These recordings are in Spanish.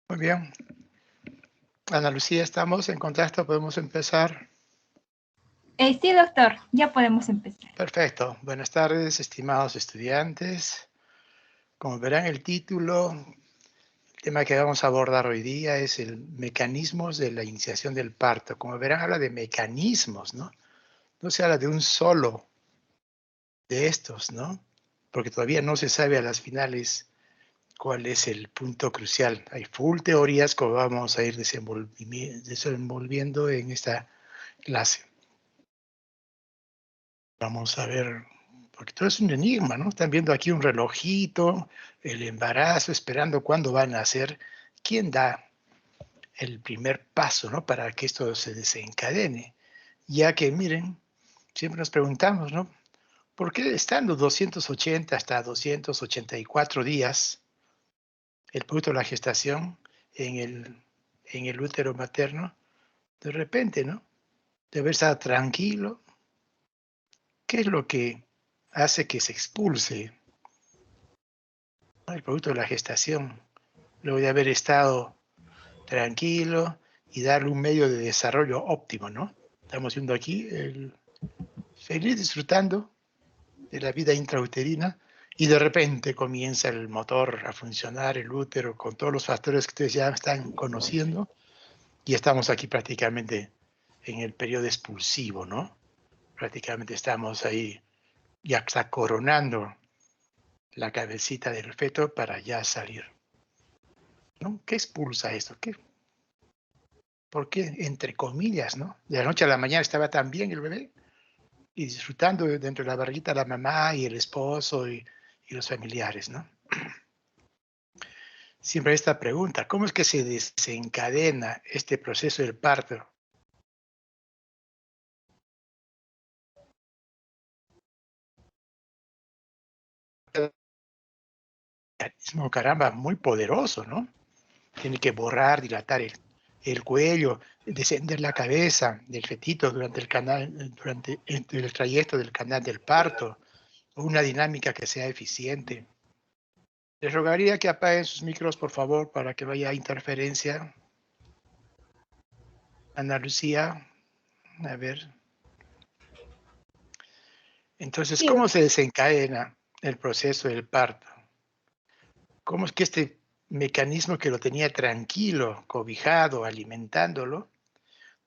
Muy bien. Ana Lucía, ¿estamos en contacto? ¿Podemos empezar? Sí, doctor, ya podemos empezar. Perfecto. Buenas tardes, estimados estudiantes. Como verán el título, el tema que vamos a abordar hoy día es el mecanismos de la iniciación del parto. Como verán, habla de mecanismos, ¿no? No se habla de un solo de estos, ¿no? Porque todavía no se sabe a las finales cuál es el punto crucial. Hay full teorías que vamos a ir desenvolviendo en esta clase. Vamos a ver, porque todo es un enigma, ¿no? Están viendo aquí un relojito, el embarazo, esperando cuándo van a nacer. ¿Quién da el primer paso, ¿no? Para que esto se desencadene? Ya que, miren, siempre nos preguntamos, ¿no? ¿Por qué estando 280 hasta 284 días el producto de la gestación en el útero materno, de repente, ¿no? Debe estar tranquilo. ¿Qué es lo que hace que se expulse el producto de la gestación, luego de haber estado tranquilo y darle un medio de desarrollo óptimo, ¿no? Estamos viendo aquí el feliz disfrutando de la vida intrauterina y de repente comienza el motor a funcionar, el útero, con todos los factores que ustedes ya están conociendo y estamos aquí prácticamente en el periodo expulsivo, ¿no? Prácticamente estamos ahí ya está coronando la cabecita del feto para ya salir, ¿no? ¿Qué expulsa esto? ¿Por qué? Entre comillas, ¿no? De la noche a la mañana estaba tan bien el bebé y disfrutando dentro de la barriguita la mamá y el esposo y los familiares, ¿no? Siempre esta pregunta, ¿cómo es que se desencadena este proceso del parto? Caramba, muy poderoso, ¿no? Tiene que borrar, dilatar el cuello, descender la cabeza del fetito durante el canal, durante el trayecto del canal del parto, una dinámica que sea eficiente. Les rogaría que apaguen sus micros, por favor, para que no haya interferencia. Ana Lucía, a ver. Entonces, Sí, ¿cómo doctor. se desencadena el proceso del parto? ¿Cómo es que este mecanismo que lo tenía tranquilo, cobijado, alimentándolo,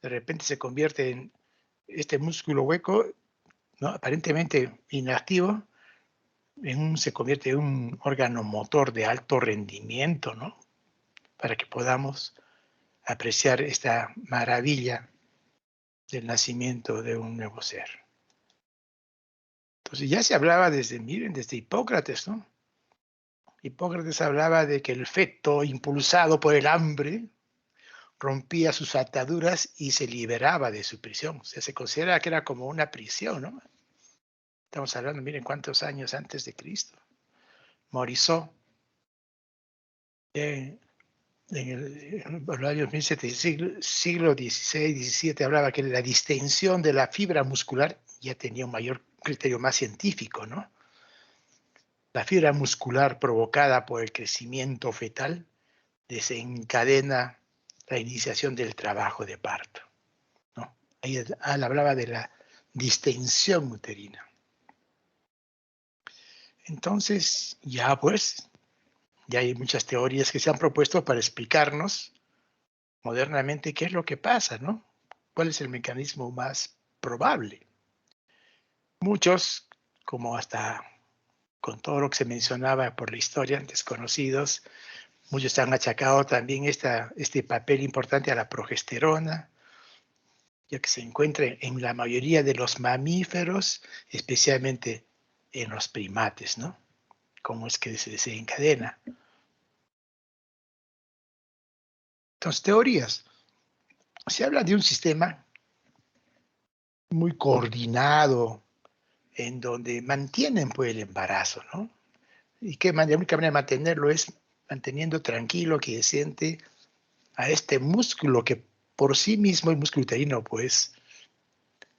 de repente se convierte en este músculo hueco, ¿no? Aparentemente inactivo, se convierte en un órgano motor de alto rendimiento, ¿no? Para que podamos apreciar esta maravilla del nacimiento de un nuevo ser. Entonces ya se hablaba desde, miren, desde Hipócrates, ¿no? Hipócrates hablaba de que el feto, impulsado por el hambre, rompía sus ataduras y se liberaba de su prisión. O sea, se considera que era como una prisión, ¿no? Estamos hablando, miren cuántos años antes de Cristo. Morisot, en los años 1700, siglo XVI, XVII, hablaba que la distensión de la fibra muscular ya tenía un mayor criterio más científico, ¿no? La fibra muscular provocada por el crecimiento fetal desencadena la iniciación del trabajo de parto, ¿no? Ahí él hablaba de la distensión uterina. Entonces, ya pues, ya hay muchas teorías que se han propuesto para explicarnos modernamente qué es lo que pasa, ¿no? ¿Cuál es el mecanismo más probable? Muchos, como hasta con todo lo que se mencionaba por la historia, desconocidos, muchos han achacado también este papel importante a la progesterona, ya que se encuentra en la mayoría de los mamíferos, especialmente en los primates, ¿no? ¿Cómo es que se desencadena? Entonces, teorías. Se habla de un sistema muy coordinado en donde mantienen pues, el embarazo, ¿no? Y que la única manera de mantenerlo es manteniendo tranquilo, quiescente a este músculo que por sí mismo, el músculo uterino, pues,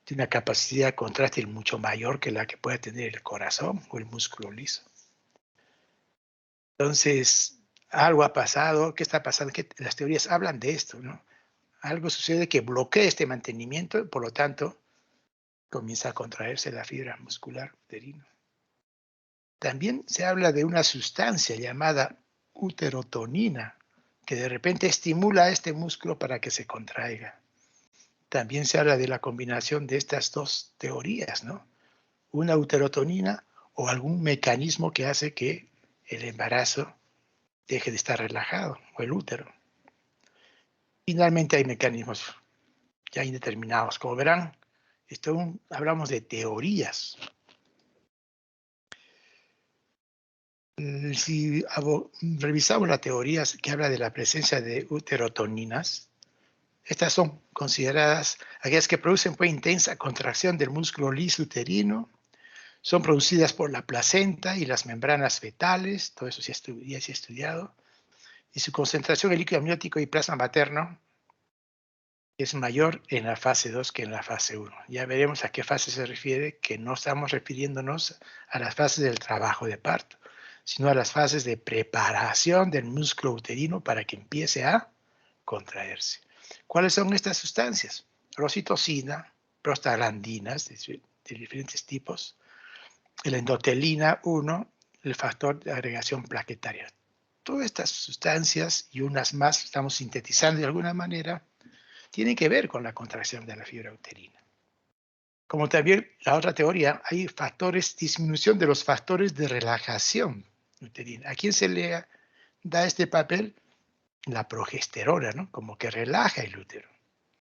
tiene una capacidad contráctil mucho mayor que la que puede tener el corazón o el músculo liso. Entonces, algo ha pasado, ¿qué está pasando? Las teorías hablan de esto, ¿no? Algo sucede que bloquea este mantenimiento, por lo tanto, comienza a contraerse la fibra muscular uterina. También se habla de una sustancia llamada uterotonina, que de repente estimula a este músculo para que se contraiga. También se habla de la combinación de estas dos teorías, ¿no? Una uterotonina o algún mecanismo que hace que el embarazo deje de estar relajado, o el útero. Finalmente hay mecanismos ya indeterminados. Como verán, hablamos de teorías. Si revisamos las teorías que habla de la presencia de uterotoninas, estas son consideradas aquellas que producen pues, intensa contracción del músculo liso uterino, son producidas por la placenta y las membranas fetales, todo eso ya se ha estudiado, y su concentración en líquido amniótico y plasma materno es mayor en la fase 2 que en la fase 1. Ya veremos a qué fase se refiere, que no estamos refiriéndonos a las fases del trabajo de parto, sino a las fases de preparación del músculo uterino para que empiece a contraerse. ¿Cuáles son estas sustancias? Oxitocina, prostaglandinas de diferentes tipos, la endotelina 1, el factor de agregación plaquetaria. Todas estas sustancias y unas más, estamos sintetizando de alguna manera, tienen que ver con la contracción de la fibra uterina. Como también la otra teoría, hay disminución de los factores de relajación uterina. ¿A quién se le da este papel? La progesterona, ¿no? Como que relaja el útero.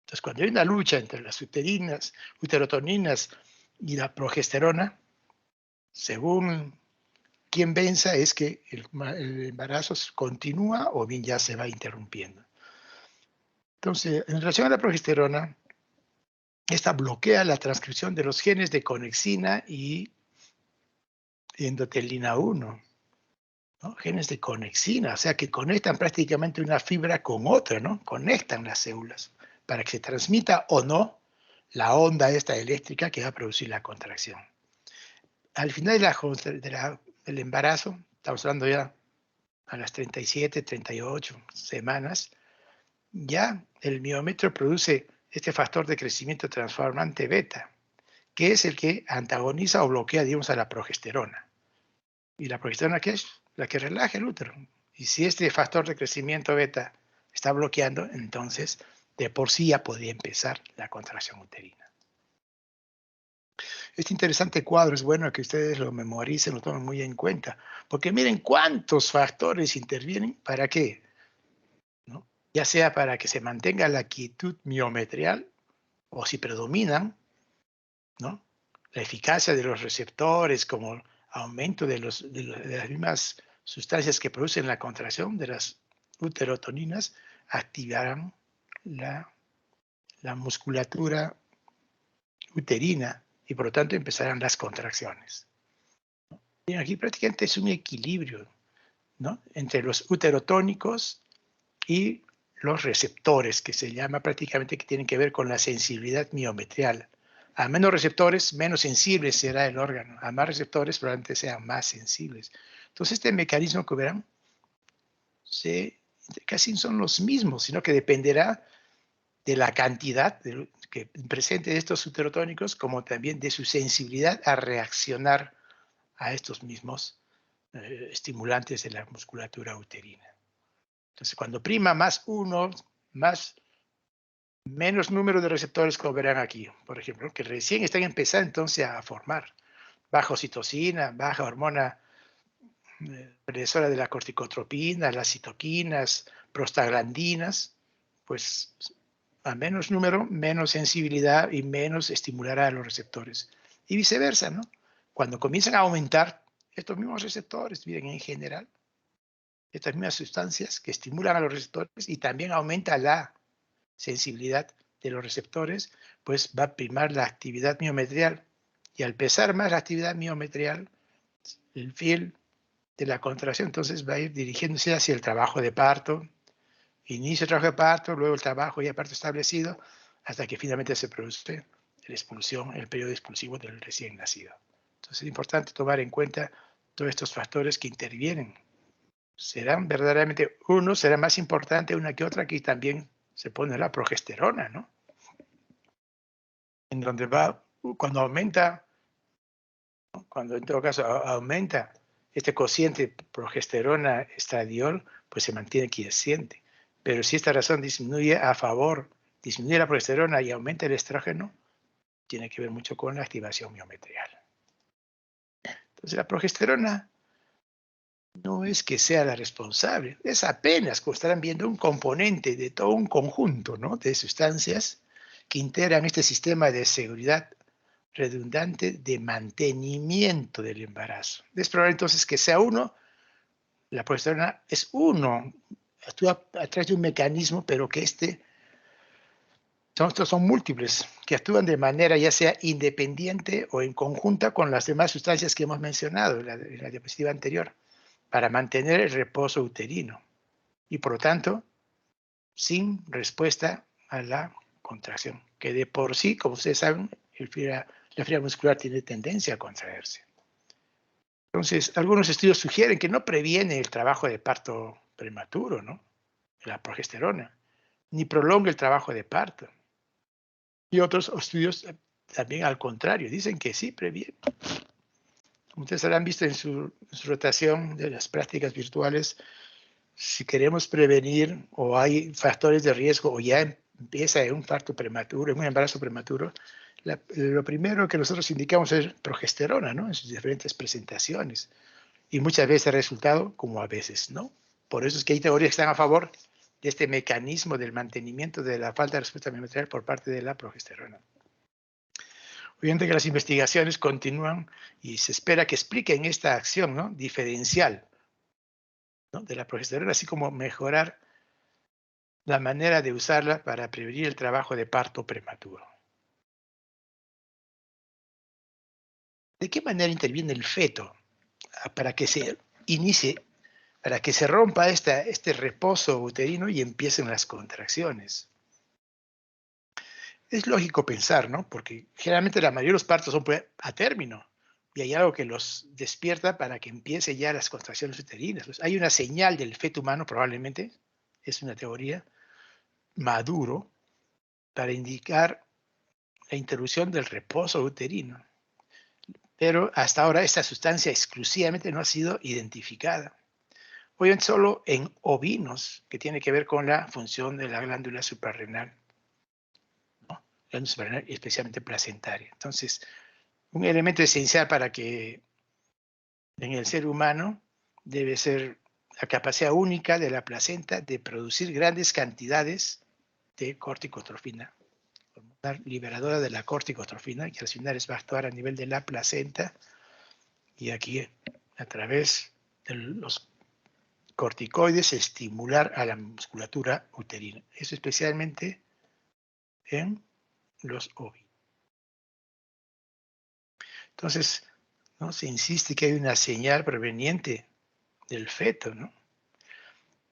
Entonces, cuando hay una lucha entre las uterotoninas y la progesterona, según quien venza, es que el embarazo continúa o bien ya se va interrumpiendo. Entonces, en relación a la progesterona, esta bloquea la transcripción de los genes de conexina y endotelina 1, ¿no? Genes de conexina, o sea que conectan prácticamente una fibra con otra, ¿no? Conectan las células para que se transmita o no la onda esta eléctrica que va a producir la contracción. Al final del embarazo, estamos hablando ya a las 37, 38 semanas, ya el miómetro produce este factor de crecimiento transformante beta, que es el que antagoniza o bloquea, digamos, a la progesterona. ¿Y la progesterona qué es? La que relaja el útero. Y si este factor de crecimiento beta está bloqueando, entonces de por sí ya podría empezar la contracción uterina. Este interesante cuadro es bueno que ustedes lo memoricen, lo tomen muy en cuenta, porque miren cuántos factores intervienen, ¿para qué? ¿No? Ya sea para que se mantenga la quietud miometrial, o si predominan, ¿no? La eficacia de los receptores, como aumento de las mismas sustancias que producen la contracción de las uterotoninas, activarán la musculatura uterina y por lo tanto empezarán las contracciones. Y aquí prácticamente es un equilibrio, ¿no? Entre los uterotónicos y los receptores, que se llama prácticamente, que tienen que ver con la sensibilidad miometrial. A menos receptores, menos sensible será el órgano. A más receptores, probablemente sean más sensibles. Entonces, este mecanismo que verán, casi son los mismos, sino que dependerá de la cantidad que presente de estos uterotónicos, como también de su sensibilidad a reaccionar a estos mismos estimulantes de la musculatura uterina. Entonces, cuando prima más uno, menos número de receptores, como verán aquí, por ejemplo, que recién están empezando entonces a formar baja oxitocina, baja hormona predecesora de la corticotropina, las citoquinas, prostaglandinas, pues a menos número, menos sensibilidad y menos estimulará a los receptores. Y viceversa, ¿no? Cuando comienzan a aumentar estos mismos receptores, miren, en general, estas mismas sustancias que estimulan a los receptores y también aumenta la sensibilidad de los receptores, pues va a primar la actividad miometrial. Y al pesar más la actividad miometrial, el fiel de la contracción, entonces va a ir dirigiéndose hacia el trabajo de parto, inicio el trabajo de parto, luego el trabajo ya parto establecido, hasta que finalmente se produce la expulsión, el periodo expulsivo del recién nacido. Entonces es importante tomar en cuenta todos estos factores que intervienen serán verdaderamente, uno será más importante una que otra, que también se pone la progesterona, ¿no? En donde va, cuando aumenta, ¿no? Cuando en todo caso aumenta este cociente progesterona estradiol, pues se mantiene quiescente. Pero si esta razón disminuye a favor, disminuye la progesterona y aumenta el estrógeno, tiene que ver mucho con la activación miometrial. Entonces la progesterona no es que sea la responsable, es apenas, como estarán viendo, un componente de todo un conjunto, ¿no?, de sustancias que integran este sistema de seguridad redundante de mantenimiento del embarazo. Es probable entonces que sea uno, la progesterona es uno, actúa a través de un mecanismo, pero que estos son múltiples, que actúan de manera ya sea independiente o en conjunta con las demás sustancias que hemos mencionado en la diapositiva anterior, para mantener el reposo uterino y por lo tanto sin respuesta a la contracción, que de por sí, como ustedes saben, la fibra muscular tiene tendencia a contraerse. Entonces, algunos estudios sugieren que no previene el trabajo de parto prematuro, ¿no?, la progesterona, ni prolonga el trabajo de parto. Y otros estudios también al contrario, dicen que sí previene. Como ustedes habrán visto en su rotación de las prácticas virtuales, si queremos prevenir o hay factores de riesgo o ya empieza un parto prematuro, un embarazo prematuro, lo primero que nosotros indicamos es progesterona, ¿no?, en sus diferentes presentaciones. Y muchas veces el resultado, como a veces no. Por eso es que hay teorías que están a favor de este mecanismo del mantenimiento de la falta de respuesta miometrial por parte de la progesterona. Obviamente que las investigaciones continúan y se espera que expliquen esta acción, ¿no?, diferencial, ¿no?, de la progesterona, así como mejorar la manera de usarla para prevenir el trabajo de parto prematuro. ¿De qué manera interviene el feto para que se inicie, para que se rompa este reposo uterino y empiecen las contracciones? Es lógico pensar, ¿no?, porque generalmente la mayoría de los partos son a término y hay algo que los despierta para que empiece ya las contracciones uterinas. Pues hay una señal del feto humano, probablemente, es una teoría, maduro, para indicar la interrupción del reposo uterino. Pero hasta ahora esta sustancia exclusivamente no ha sido identificada. Obviamente solo en ovinos, que tiene que ver con la función de la glándula suprarrenal, ¿no?, glándula suprarrenal especialmente placentaria. Entonces, un elemento esencial para que en el ser humano debe ser la capacidad única de la placenta de producir grandes cantidades de corticotrofina, hormona liberadora de la corticotrofina, que al final va a actuar a nivel de la placenta y aquí a través de los corticoides estimular a la musculatura uterina. Eso especialmente en los ovinos. Entonces, ¿no?, se insiste que hay una señal proveniente del feto, ¿no?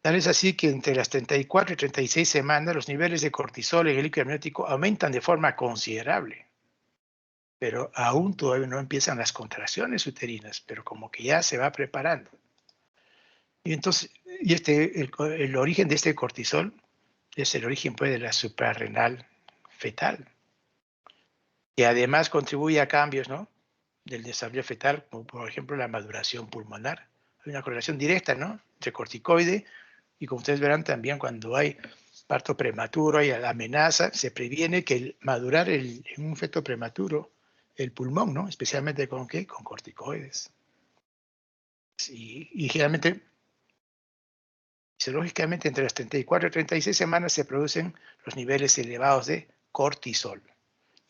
Tal es así que entre las 34 y 36 semanas los niveles de cortisol en el líquido amniótico aumentan de forma considerable. Pero aún todavía no empiezan las contracciones uterinas, pero como que ya se va preparando. Y entonces, el origen de este cortisol es el origen, pues, de la suprarrenal fetal, que además contribuye a cambios, ¿no?, del desarrollo fetal, como por ejemplo la maduración pulmonar. Hay una correlación directa, ¿no?, entre corticoide y, como ustedes verán, también cuando hay parto prematuro, hay amenaza, se previene que madurar en un feto prematuro el pulmón, ¿no?, especialmente con ¿qué? Con corticoides. Sí, y generalmente, fisiológicamente, entre las 34 y 36 semanas se producen los niveles elevados de cortisol,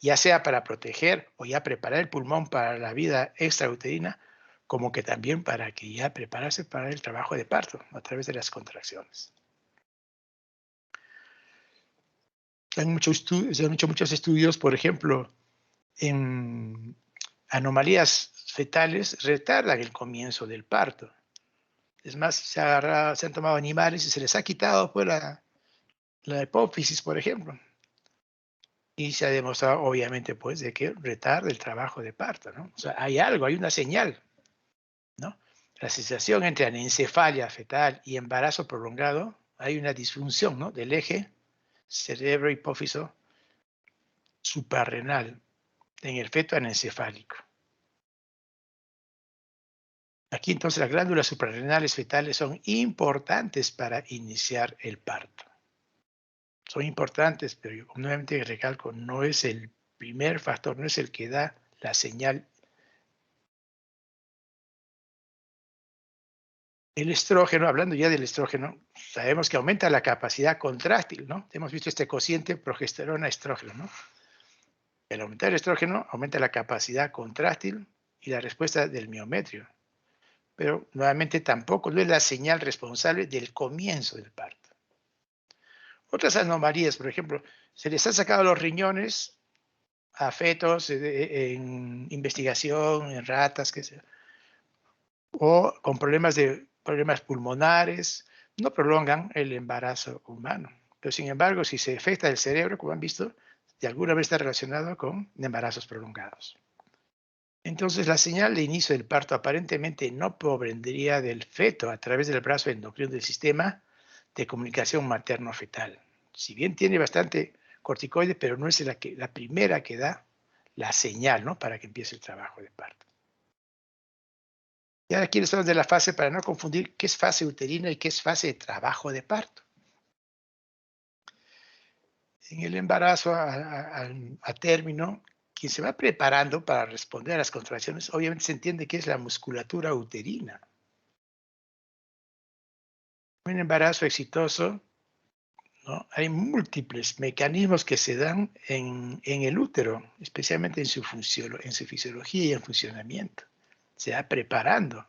ya sea para proteger o ya preparar el pulmón para la vida extrauterina, como que también para que ya prepararse para el trabajo de parto a través de las contracciones. Se han hecho muchos estudios, por ejemplo, en anomalías fetales retardan el comienzo del parto. Es más, se han tomado animales y se les ha quitado, pues, la hipófisis, por ejemplo. Y se ha demostrado, obviamente, pues, de que retarda el trabajo de parto, ¿no? O sea, hay algo, hay una señal, ¿no? la asociación entre anencefalia fetal y embarazo prolongado, hay una disfunción, ¿no?, del eje cerebro-hipófiso suprarrenal en el feto anencefálico. Aquí entonces las glándulas suprarrenales fetales son importantes para iniciar el parto. Son importantes, pero yo nuevamente recalco, no es el primer factor, no es el que da la señal. El estrógeno, hablando ya del estrógeno, sabemos que aumenta la capacidad contráctil, ¿no? Hemos visto este cociente progesterona-estrógeno, ¿no? El aumentar el estrógeno aumenta la capacidad contráctil y la respuesta del miometrio. Pero nuevamente tampoco no es la señal responsable del comienzo del parto. Otras anomalías, por ejemplo, se les han sacado los riñones a fetos en investigación, en ratas, qué sé, o con problemas pulmonares, no prolongan el embarazo humano. Pero sin embargo, si se afecta el cerebro, como han visto, de alguna vez está relacionado con embarazos prolongados. Entonces, la señal de inicio del parto aparentemente no provendría del feto a través del brazo endocrino del sistema de comunicación materno-fetal. Si bien tiene bastante corticoide, pero no es la primera que da la señal, ¿no?, para que empiece el trabajo de parto. Y ahora aquí estamos de la fase, para no confundir qué es fase uterina y qué es fase de trabajo de parto. En el embarazo a término, quien se va preparando para responder a las contracciones, obviamente se entiende que es la musculatura uterina. Un embarazo exitoso, ¿no?, hay múltiples mecanismos que se dan en el útero, especialmente en su fisiología y en funcionamiento. Se va preparando.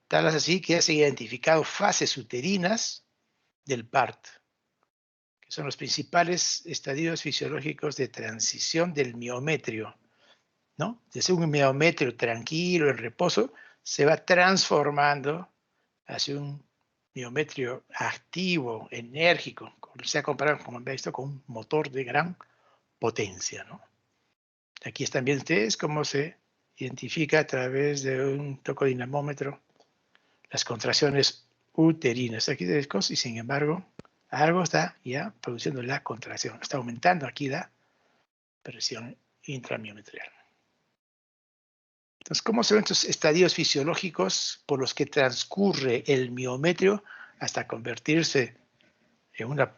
Tal es así que ya se han identificado fases uterinas del parto, que son los principales estadios fisiológicos de transición del miometrio, ¿no? Desde un miometrio tranquilo, en reposo, se va transformando hacia un miometrio activo, enérgico, se ha comparado, como han visto, con un motor de gran potencia, ¿no? Aquí están viendo ustedes cómo se identifica a través de un tocodinamómetro las contracciones uterinas aquí de y sin embargo algo está ya produciendo la contracción, está aumentando aquí la presión intramiometrial. Entonces, ¿cómo son estos estadios fisiológicos por los que transcurre el miometrio hasta convertirse en un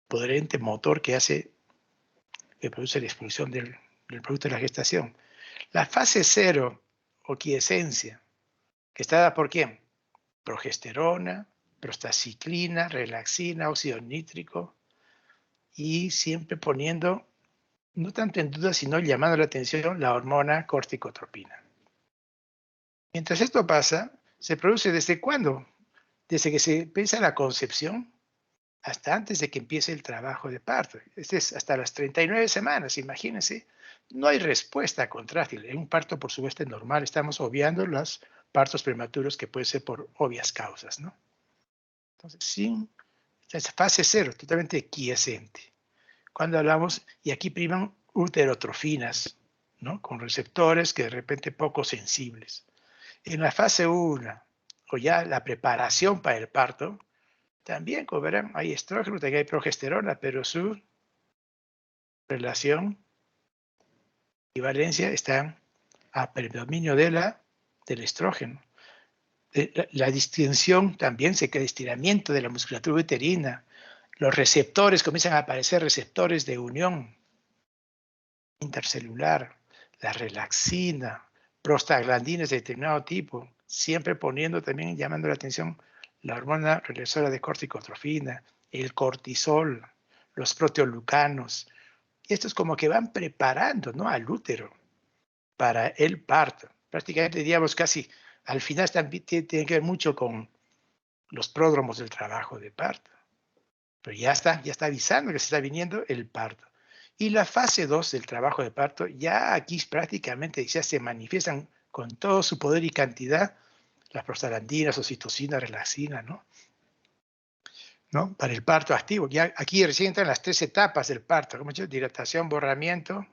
potente motor que produce la expulsión del producto de la gestación? La fase 0 o quiescencia, que está dada por ¿quién? Progesterona, prostaciclina, relaxina, óxido nítrico, y siempre poniendo, no tanto en duda, sino llamando la atención, la hormona corticotropina. Mientras esto pasa, se produce ¿desde cuándo? Desde que se empieza la concepción hasta antes de que empiece el trabajo de parto. Este es hasta las 39 semanas, imagínense. No hay respuesta contráctil. En un parto, por supuesto, normal. Estamos obviando los partos prematuros que pueden ser por obvias causas, ¿no? Entonces, sin esa fase 0, totalmente quiescente. Cuando hablamos, y aquí priman uterotrofinas, ¿no?, con receptores que de repente poco sensibles. En la fase 1, o ya la preparación para el parto, también, como verán, hay estrógeno, también hay progesterona, pero su relación y valencia están a predominio del estrógeno. La distinción también se crea estiramiento de la musculatura uterina. Los receptores, comienzan a aparecer receptores de unión intercelular, la relaxina, prostaglandinas de determinado tipo, siempre poniendo también, llamando la atención, la hormona regresora de corticotrofina, el cortisol, los proteoglucanos. Estos como que van preparando, ¿no?, al útero para el parto. Prácticamente diríamos casi al final tiene que ver mucho con los pródromos del trabajo de parto. Pero ya está avisando que se está viniendo el parto. Y la fase 2 del trabajo de parto, ya aquí prácticamente ya se manifiestan con todo su poder y cantidad las prostaglandinas, oxitocina, relaxina, ¿no? Para el parto activo. Ya aquí recién entran las 3 etapas del parto, como he dicho, dilatación, borramiento,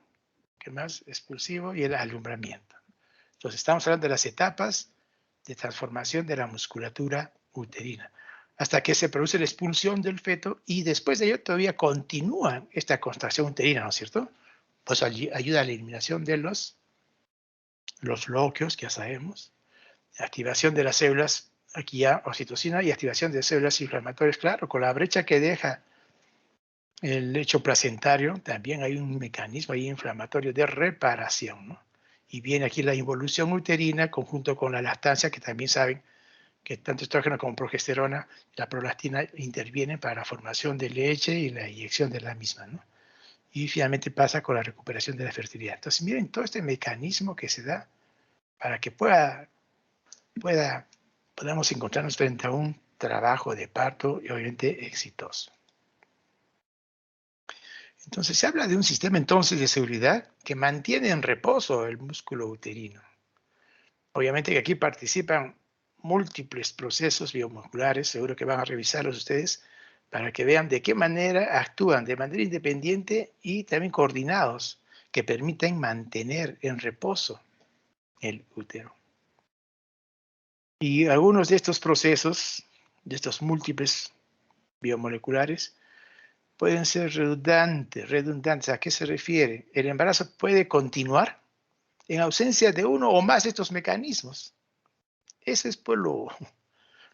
¿qué más? Expulsivo y el alumbramiento. Entonces estamos hablando de las etapas de transformación de la musculatura uterina, hasta que se produce la expulsión del feto y después de ello todavía continúa esta contracción uterina, ¿no es cierto? Pues ayuda a la eliminación de los lóqueos, que ya sabemos, activación de las células, aquí ya oxitocina, y activación de células inflamatorias, claro, con la brecha que deja el lecho placentario, también hay un mecanismo ahí inflamatorio de reparación, ¿no? Y viene aquí la involución uterina, conjunto con la lactancia, que también saben que tanto estrógeno como progesterona, la prolactina intervienen para la formación de leche y la eyección de la misma, ¿no? Y finalmente pasa con la recuperación de la fertilidad. Entonces, miren todo este mecanismo que se da para que podamos encontrarnos frente a un trabajo de parto y obviamente exitoso. Entonces, se habla de un sistema entonces de seguridad que mantiene en reposo el músculo uterino. Obviamente que aquí participan múltiples procesos biomusculares, seguro que van a revisarlos ustedes, para que vean de qué manera actúan de manera independiente y también coordinados, que permiten mantener en reposo el útero. Y algunos de estos procesos, de estos múltiples biomoleculares, pueden ser redundantes. ¿A qué se refiere? El embarazo puede continuar en ausencia de uno o más de estos mecanismos. Eso es pues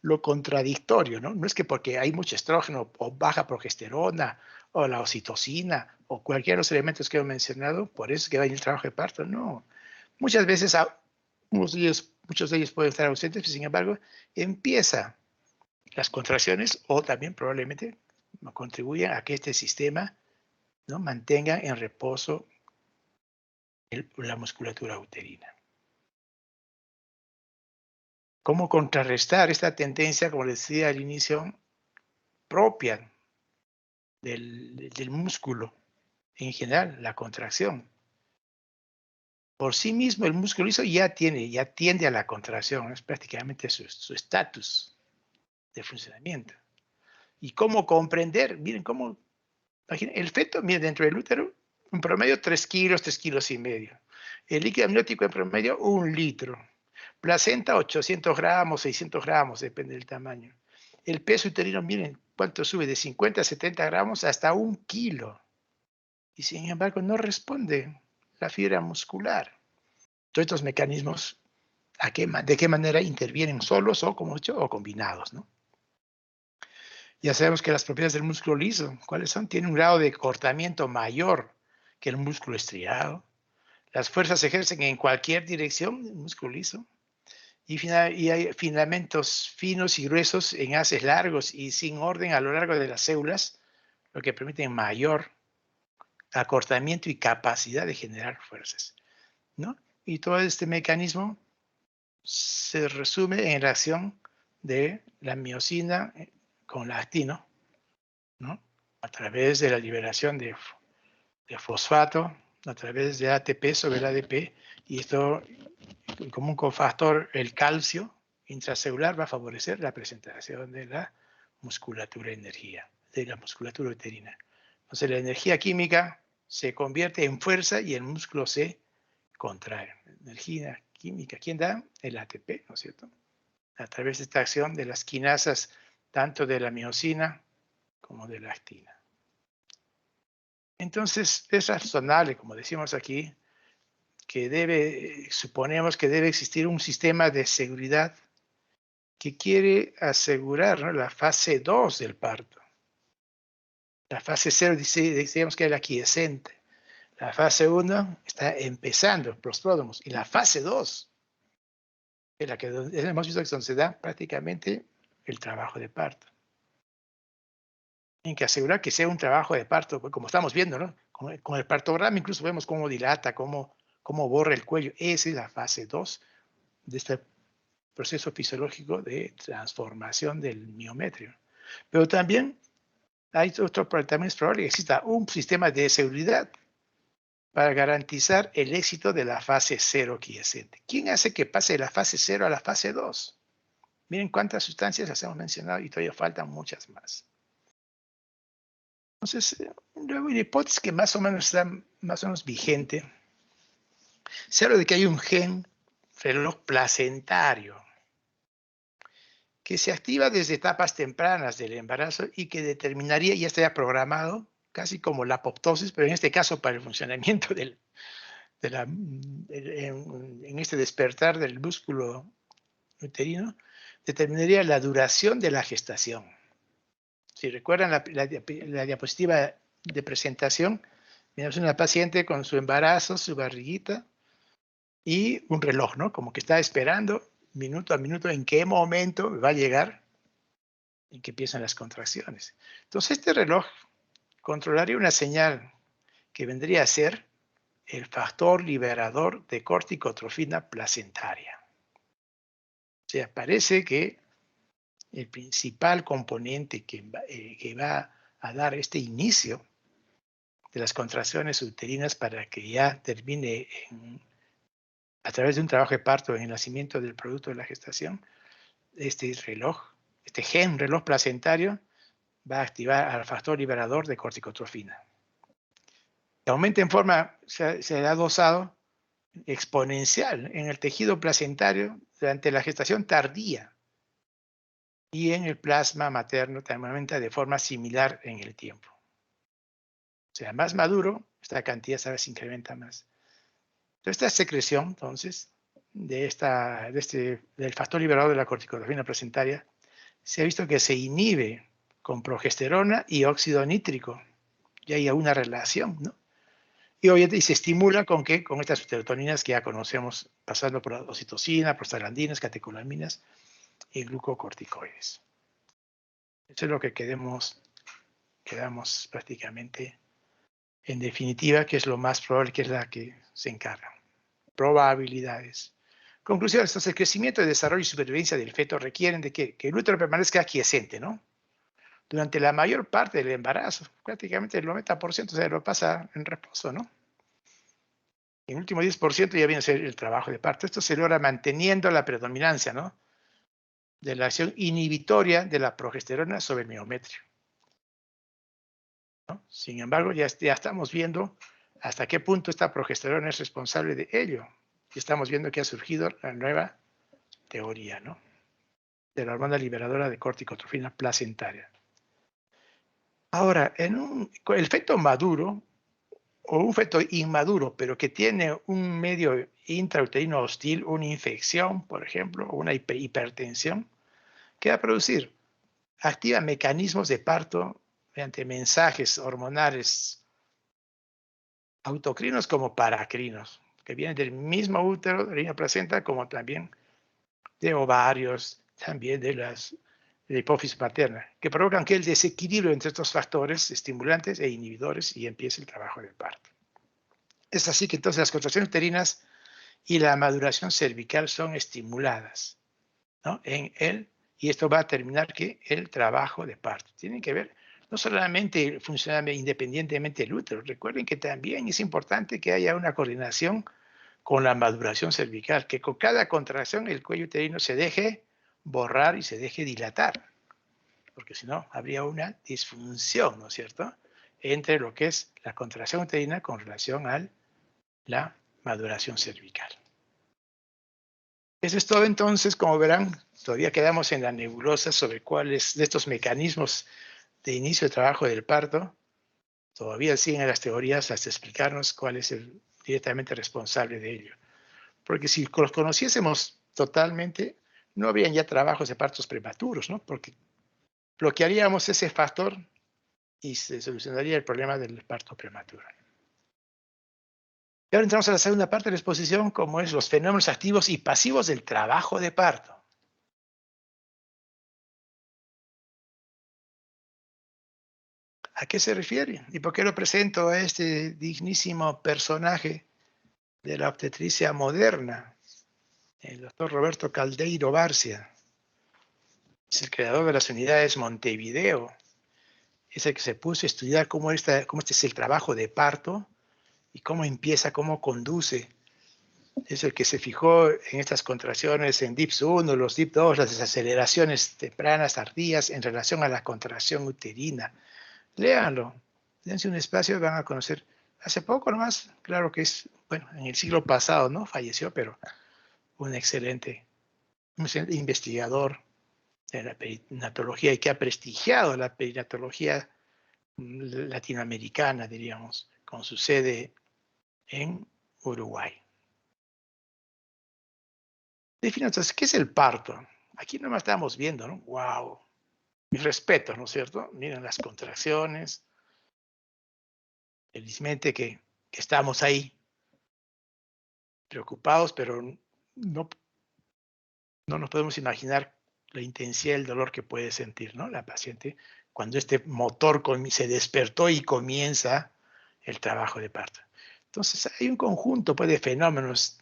lo contradictorio, ¿no? No es que porque hay mucho estrógeno o baja progesterona o la oxitocina o cualquiera de los elementos que he mencionado, por eso es que va a ir el trabajo de parto, no. Muchas veces muchos de ellos pueden estar ausentes, pero sin embargo empieza las contracciones o también probablemente contribuyen a que este sistema, ¿no?, mantenga en reposo la musculatura uterina. ¿Cómo contrarrestar esta tendencia, como les decía al inicio, propia del músculo en general, la contracción? Por sí mismo el músculo liso ya tiende a la contracción, es prácticamente su estatus de funcionamiento. ¿Y cómo comprender? Miren cómo, imaginen, el feto, miren, dentro del útero, en promedio 3 kilos, 3 kilos y medio. El líquido amniótico en promedio 1 litro. Placenta 800 gramos, 600 gramos, depende del tamaño. El peso uterino, miren cuánto sube, de 50 a 70 gramos hasta 1 kilo. Y sin embargo no responde la fibra muscular. Todos estos mecanismos, ¿de qué manera intervienen solos o, como he dicho, o combinados, ¿no? Ya sabemos que las propiedades del músculo liso, ¿cuáles son? Tiene un grado de cortamiento mayor que el músculo estriado. Las fuerzas se ejercen en cualquier dirección del músculo liso. Y hay filamentos finos y gruesos en haces largos y sin orden a lo largo de las células, lo que permite mayor acortamiento y capacidad de generar fuerzas, ¿no? Y todo este mecanismo se resume en la acción de la miosina con la actina, ¿no?, a través de la liberación de fosfato, a través de ATP sobre el ADP, y esto, como un cofactor, el calcio intracelular va a favorecer la presentación de la musculatura de la musculatura uterina. Entonces la energía química se convierte en fuerza y el músculo se contrae. Energía química, ¿quién da? El ATP, ¿no es cierto? A través de esta acción de las quinasas, tanto de la miosina como de la actina. Entonces, es razonable, como decimos aquí, que suponemos que debe existir un sistema de seguridad que quiere asegurar, ¿no?, la fase 2 del parto. La fase 0 decíamos que es la quiescente. La fase 1 está empezando, pródromos, y la fase 2 es la que hemos visto que es donde se da prácticamente el trabajo de parto. Tienen que asegurar que sea un trabajo de parto, como estamos viendo, ¿no? Con el partograma incluso vemos cómo dilata, cómo borra el cuello. Esa es la fase 2 de este proceso fisiológico de transformación del miometrio. Pero también también es probable que exista un sistema de seguridad para garantizar el éxito de la fase 0 quiescente. ¿Quién hace que pase de la fase 0 a la fase 2? Miren cuántas sustancias las hemos mencionado y todavía faltan muchas más. Entonces, luego una hipótesis que más o menos está más o menos vigente, se habla de que hay un gen reloj placentario. que se activa desde etapas tempranas del embarazo y que determinaría, ya estaría programado, casi como la apoptosis, pero en este caso para el funcionamiento en este despertar del músculo uterino, determinaría la duración de la gestación. Si recuerdan la diapositiva de presentación, tenemos una paciente con su embarazo, su barriguita y un reloj, ¿no? Como que está esperando minuto a minuto en qué momento va a llegar en que empiezan las contracciones. Entonces este reloj controlaría una señal que vendría a ser el factor liberador de corticotrofina placentaria. O sea, parece que el principal componente que va a dar este inicio de las contracciones uterinas para que ya termine a través de un trabajo de parto en el nacimiento del producto de la gestación, este reloj, este gen reloj placentario va a activar al factor liberador de corticotrofina. Que aumenta en forma, se ha dosado exponencial en el tejido placentario durante la gestación tardía y en el plasma materno también aumenta de forma similar en el tiempo. O sea, más maduro, esta cantidad se incrementa más. Entonces, esta secreción, entonces, del factor liberador de la corticotrofina placentaria, se ha visto que se inhibe con progesterona y óxido nítrico. Y hay una relación, ¿no? Y se estimula ¿con qué? Con estas serotoninas que ya conocemos, pasando por la oxitocina, prostaglandinas, catecolaminas y glucocorticoides. Eso es lo que quedamos prácticamente en definitiva, que es lo más probable, que es la que se encarga. Probabilidades. Conclusiones. Entonces, el crecimiento, desarrollo y supervivencia del feto requieren de que el útero permanezca aquiescente, ¿no? Durante la mayor parte del embarazo, prácticamente el 90% se lo pasa en reposo, ¿no? El último 10% ya viene a ser el trabajo de parto. Esto se logra manteniendo la predominancia, ¿no?, de la acción inhibitoria de la progesterona sobre el miometrio, ¿no? Sin embargo, ya estamos viendo hasta qué punto esta progesterona es responsable de ello. Y estamos viendo que ha surgido la nueva teoría, ¿no?, de la hormona liberadora de corticotrofina placentaria. Ahora, el feto maduro o un feto inmaduro, pero que tiene un medio intrauterino hostil, una infección, por ejemplo, o una hipertensión, ¿qué va a producir? Activa mecanismos de parto mediante mensajes hormonales autocrinos como paracrinos, que vienen del mismo útero, de la placenta, como también de ovarios, también de la hipófisis materna, que provocan que el desequilibrio entre estos factores estimulantes e inhibidores y empiece el trabajo del parto. Es así que entonces las contracciones uterinas y la maduración cervical son estimuladas, ¿no?, y esto va a terminar que el trabajo de parto. Tienen que ver no solamente funciona independientemente del útero, recuerden que también es importante que haya una coordinación con la maduración cervical, que con cada contracción el cuello uterino se deje borrar y se deje dilatar, porque si no habría una disfunción, ¿no es cierto?, entre lo que es la contracción uterina con relación a la maduración cervical. Eso es todo entonces. Como verán, todavía quedamos en la nebulosa sobre cuáles de estos mecanismos de inicio de trabajo del parto. Todavía siguen las teorías hasta explicarnos cuál es el directamente responsable de ello. Porque si los conociésemos totalmente, no habrían ya trabajos de partos prematuros, ¿no? Porque bloquearíamos ese factor y se solucionaría el problema del parto prematuro. Y ahora entramos a la segunda parte de la exposición, como es los fenómenos activos y pasivos del trabajo de parto. ¿A qué se refiere? ¿Y por qué lo presento a este dignísimo personaje de la obstetricia moderna? El doctor Roberto Caldeiro Barcia. Es el creador de las unidades Montevideo. Es el que se puso a estudiar cómo este es el trabajo de parto y cómo empieza, cómo conduce. Es el que se fijó en estas contracciones en DIPS 1, los DIPS 2, las desaceleraciones tempranas, tardías en relación a la contracción uterina. Léanlo, dense un espacio y van a conocer. Hace poco nomás, claro que es, bueno, en el siglo pasado, ¿no?, falleció, pero un excelente investigador de la perinatología y que ha prestigiado la perinatología latinoamericana, diríamos, con su sede en Uruguay. Defino entonces, ¿qué es el parto? Aquí nomás estamos viendo, ¿no? ¡Wow! Mis respetos, ¿no es cierto? Miren las contracciones. Felizmente que estamos ahí preocupados, pero no nos podemos imaginar la intensidad del dolor que puede sentir, ¿no? La paciente cuando este motor se despertó y comienza el trabajo de parto. Entonces hay un conjunto pues, de fenómenos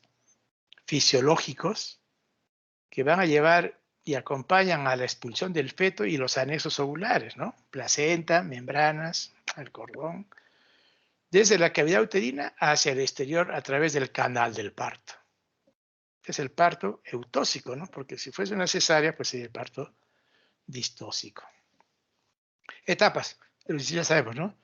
fisiológicos que van a llevar y acompañan a la expulsión del feto y los anexos ovulares, ¿no? Placenta, membranas, el cordón, desde la cavidad uterina hacia el exterior a través del canal del parto. Es el parto eutóxico, ¿no? Porque si fuese una cesárea, pues sería el parto distóxico. Etapas, ya sabemos, ¿no?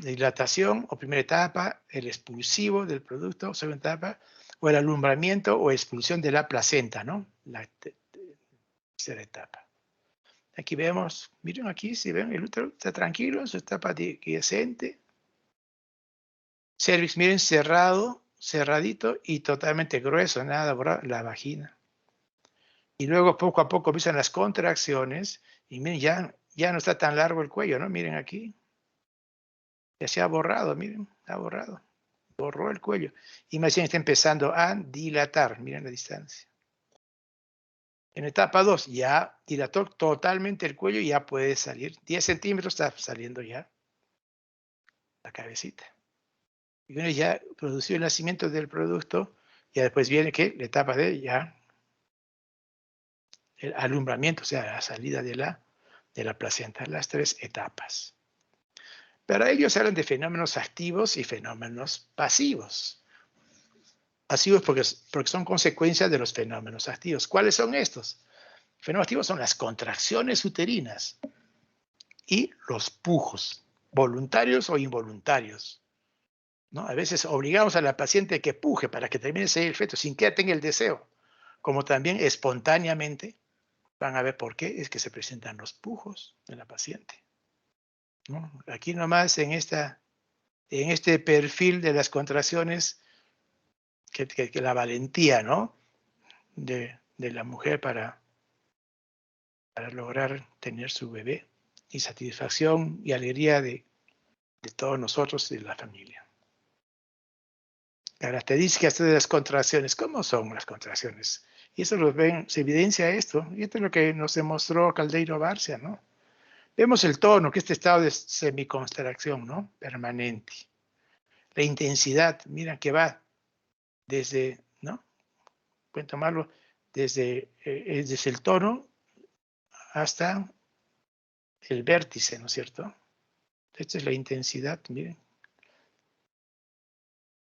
Dilatación o primera etapa, el expulsivo del producto, segunda etapa, o el alumbramiento o expulsión de la placenta, ¿no? La tercera etapa. Aquí vemos, miren aquí, si ven, el útero está tranquilo en su etapa quiescente. Cervix, miren, cerrado, cerradito y totalmente grueso, nada borrado, la vagina. Y luego poco a poco empiezan las contracciones y miren, ya no está tan largo el cuello, ¿no? Miren aquí. Ya se ha borrado, miren, ha borrado. Borró el cuello. Imaginen, está empezando a dilatar, miren la distancia. En etapa 2 ya dilató totalmente el cuello y ya puede salir. 10 centímetros está saliendo ya la cabecita. Y bueno, ya produció el nacimiento del producto, ya después viene que la etapa de ya el alumbramiento, o sea, la salida de la placenta, las 3 etapas. Para ellos hablan de fenómenos activos y fenómenos pasivos. Pasivos porque son consecuencias de los fenómenos activos. ¿Cuáles son estos? Los fenómenos activos son las contracciones uterinas y los pujos, voluntarios o involuntarios, ¿no? A veces obligamos a la paciente a que puje para que termine de salir el feto sin que tenga el deseo, como también espontáneamente. Van a ver por qué es que se presentan los pujos de la paciente, ¿no? Aquí nomás en este perfil de las contracciones, que la valentía, ¿no? de la mujer para lograr tener su bebé y satisfacción y alegría de todos nosotros y de la familia. Características de las contracciones. ¿Cómo son las contracciones? Y eso lo ven, se evidencia esto, y esto es lo que nos demostró Caldeiro Bárcea, ¿no? Vemos el tono, que es este estado de semicontracción, ¿no? Permanente. La intensidad, miren que va desde, ¿no? Pueden tomarlo desde el tono hasta el vértice, ¿no es cierto? Esta es la intensidad, miren.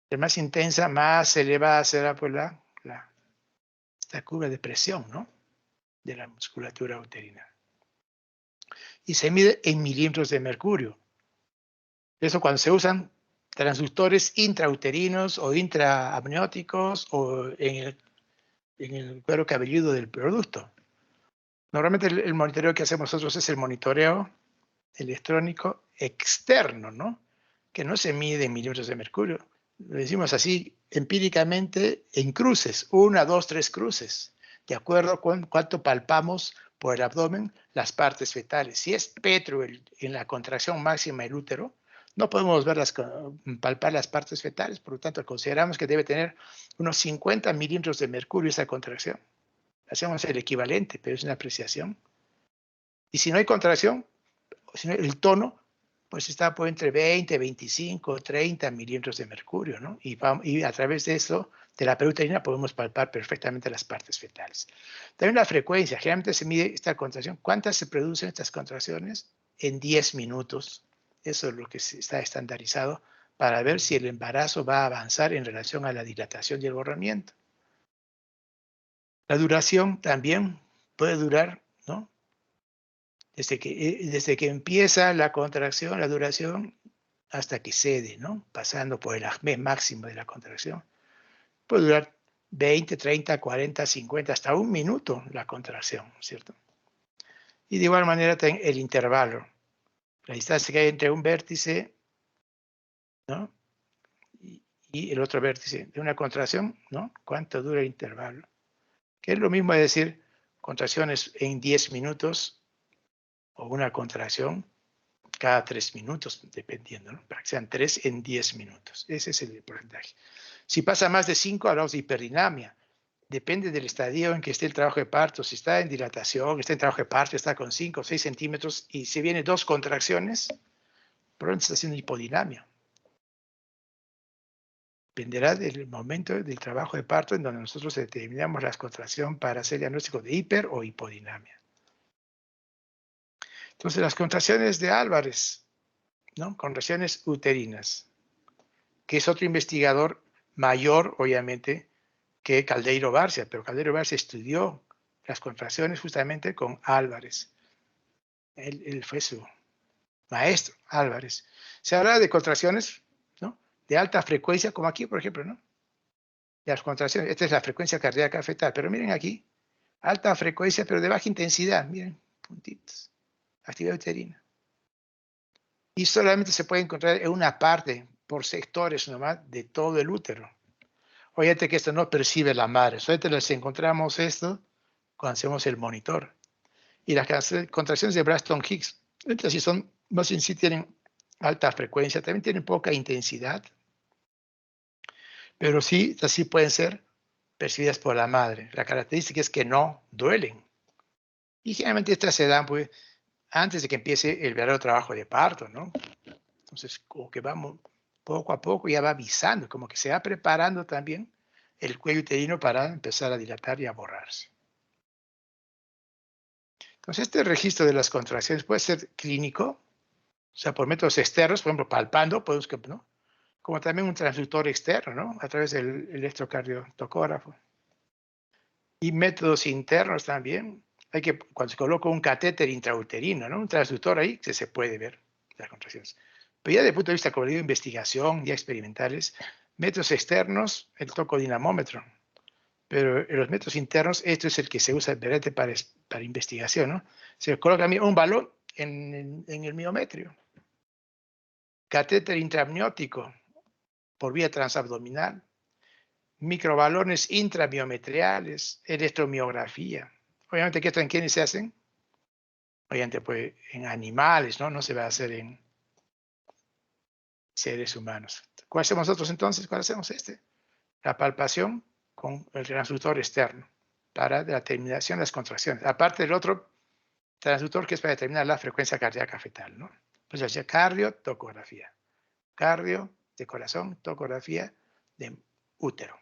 De más intensa, más elevada será pues esta curva de presión, ¿no? De la musculatura uterina. Y se mide en milímetros de mercurio. Eso cuando se usan transductores intrauterinos o intraamnióticos o en el cuero cabelludo del producto. Normalmente el monitoreo que hacemos nosotros es el monitoreo electrónico externo, ¿no? Que no se mide en milímetros de mercurio. Lo decimos así empíricamente en cruces, 1, 2, 3 cruces, de acuerdo con cuánto palpamos por el abdomen las partes fetales. Si es petro en la contracción máxima del útero, no podemos palpar las partes fetales, por lo tanto consideramos que debe tener unos 50 milímetros de mercurio esa contracción. Hacemos el equivalente, pero es una apreciación. Y si no hay contracción, si no, el tono, pues está por entre 20, 25, 30 milímetros de mercurio, ¿no? Y a través de eso, de la peruterina, podemos palpar perfectamente las partes fetales. También la frecuencia, generalmente se mide esta contracción. ¿Cuántas se producen estas contracciones? En 10 minutos. Eso es lo que está estandarizado para ver si el embarazo va a avanzar en relación a la dilatación y el borramiento. La duración también puede durar, ¿no? Desde que empieza la contracción, la duración, hasta que cede, ¿no? Pasando por el acme máximo de la contracción. Puede durar 20, 30, 40, 50, hasta un minuto la contracción, ¿cierto? Y de igual manera también el intervalo. La distancia que hay entre un vértice, ¿no? y el otro vértice de una contracción, ¿no? ¿Cuánto dura el intervalo? Que es lo mismo de decir contracciones en 10 minutos o una contracción cada 3 minutos, dependiendo, ¿no? Para que sean 3 en 10 minutos. Ese es el porcentaje. Si pasa más de 5, hablamos de hiperdinamia. Depende del estadio en que esté el trabajo de parto. Si está en dilatación, está en trabajo de parto, está con 5 o 6 centímetros y si vienen 2 contracciones, probablemente está haciendo hipodinamia. Dependerá del momento del trabajo de parto en donde nosotros determinamos la contracción para hacer diagnóstico de hiper o hipodinamia. Entonces, las contracciones de Álvarez, ¿no? Contracciones uterinas, que es otro investigador mayor, obviamente, que Caldeiro Barcia, pero Caldeiro Barcia estudió las contracciones justamente con Álvarez. Él fue su maestro, Álvarez. Se habla de contracciones, ¿no? De alta frecuencia, como aquí, por ejemplo, ¿no? Las contracciones, esta es la frecuencia cardíaca fetal, pero miren aquí, alta frecuencia, pero de baja intensidad, miren, puntitos, actividad uterina. Y solamente se puede encontrar en una parte, por sectores nomás, de todo el útero. Fíjate que esto no percibe la madre, solamente les encontramos esto cuando hacemos el monitor. Y las contracciones de Braxton Hicks, estas sí son, más bien sí tienen alta frecuencia, también tienen poca intensidad, pero sí, estas sí pueden ser percibidas por la madre. La característica es que no duelen. Y generalmente estas se dan pues antes de que empiece el verdadero trabajo de parto, ¿no? Entonces, como que vamos poco a poco, ya va avisando, como que se va preparando también el cuello uterino para empezar a dilatar y a borrarse. Entonces, este registro de las contracciones puede ser clínico, o sea, por métodos externos, por ejemplo, palpando, podemos, ¿no? Como también un transductor externo, ¿no? A través del electrocardiotocógrafo. Y métodos internos también. Hay que, cuando se coloca un catéter intrauterino, ¿no? Un transductor ahí, que se puede ver las contracciones. Pero ya desde el punto de vista, como digo, investigación, ya experimentales, métodos externos, el tocodinamómetro. Pero en los métodos internos, esto es el que se usa para investigación, ¿no? Se coloca un balón en el miometrio. Catéter intraamniótico por vía transabdominal. Microbalones intramiometriales, electromiografía. Obviamente, ¿qué en quiénes se hacen? Obviamente, pues en animales, ¿no? No se va a hacer en seres humanos. ¿Cuál hacemos nosotros entonces? ¿Cuál hacemos este? La palpación con el transductor externo para la determinación de las contracciones. Aparte del otro transductor que es para determinar la frecuencia cardíaca fetal, ¿no? Pues ya cardiotocografía. Cardio de corazón, tocografía de útero.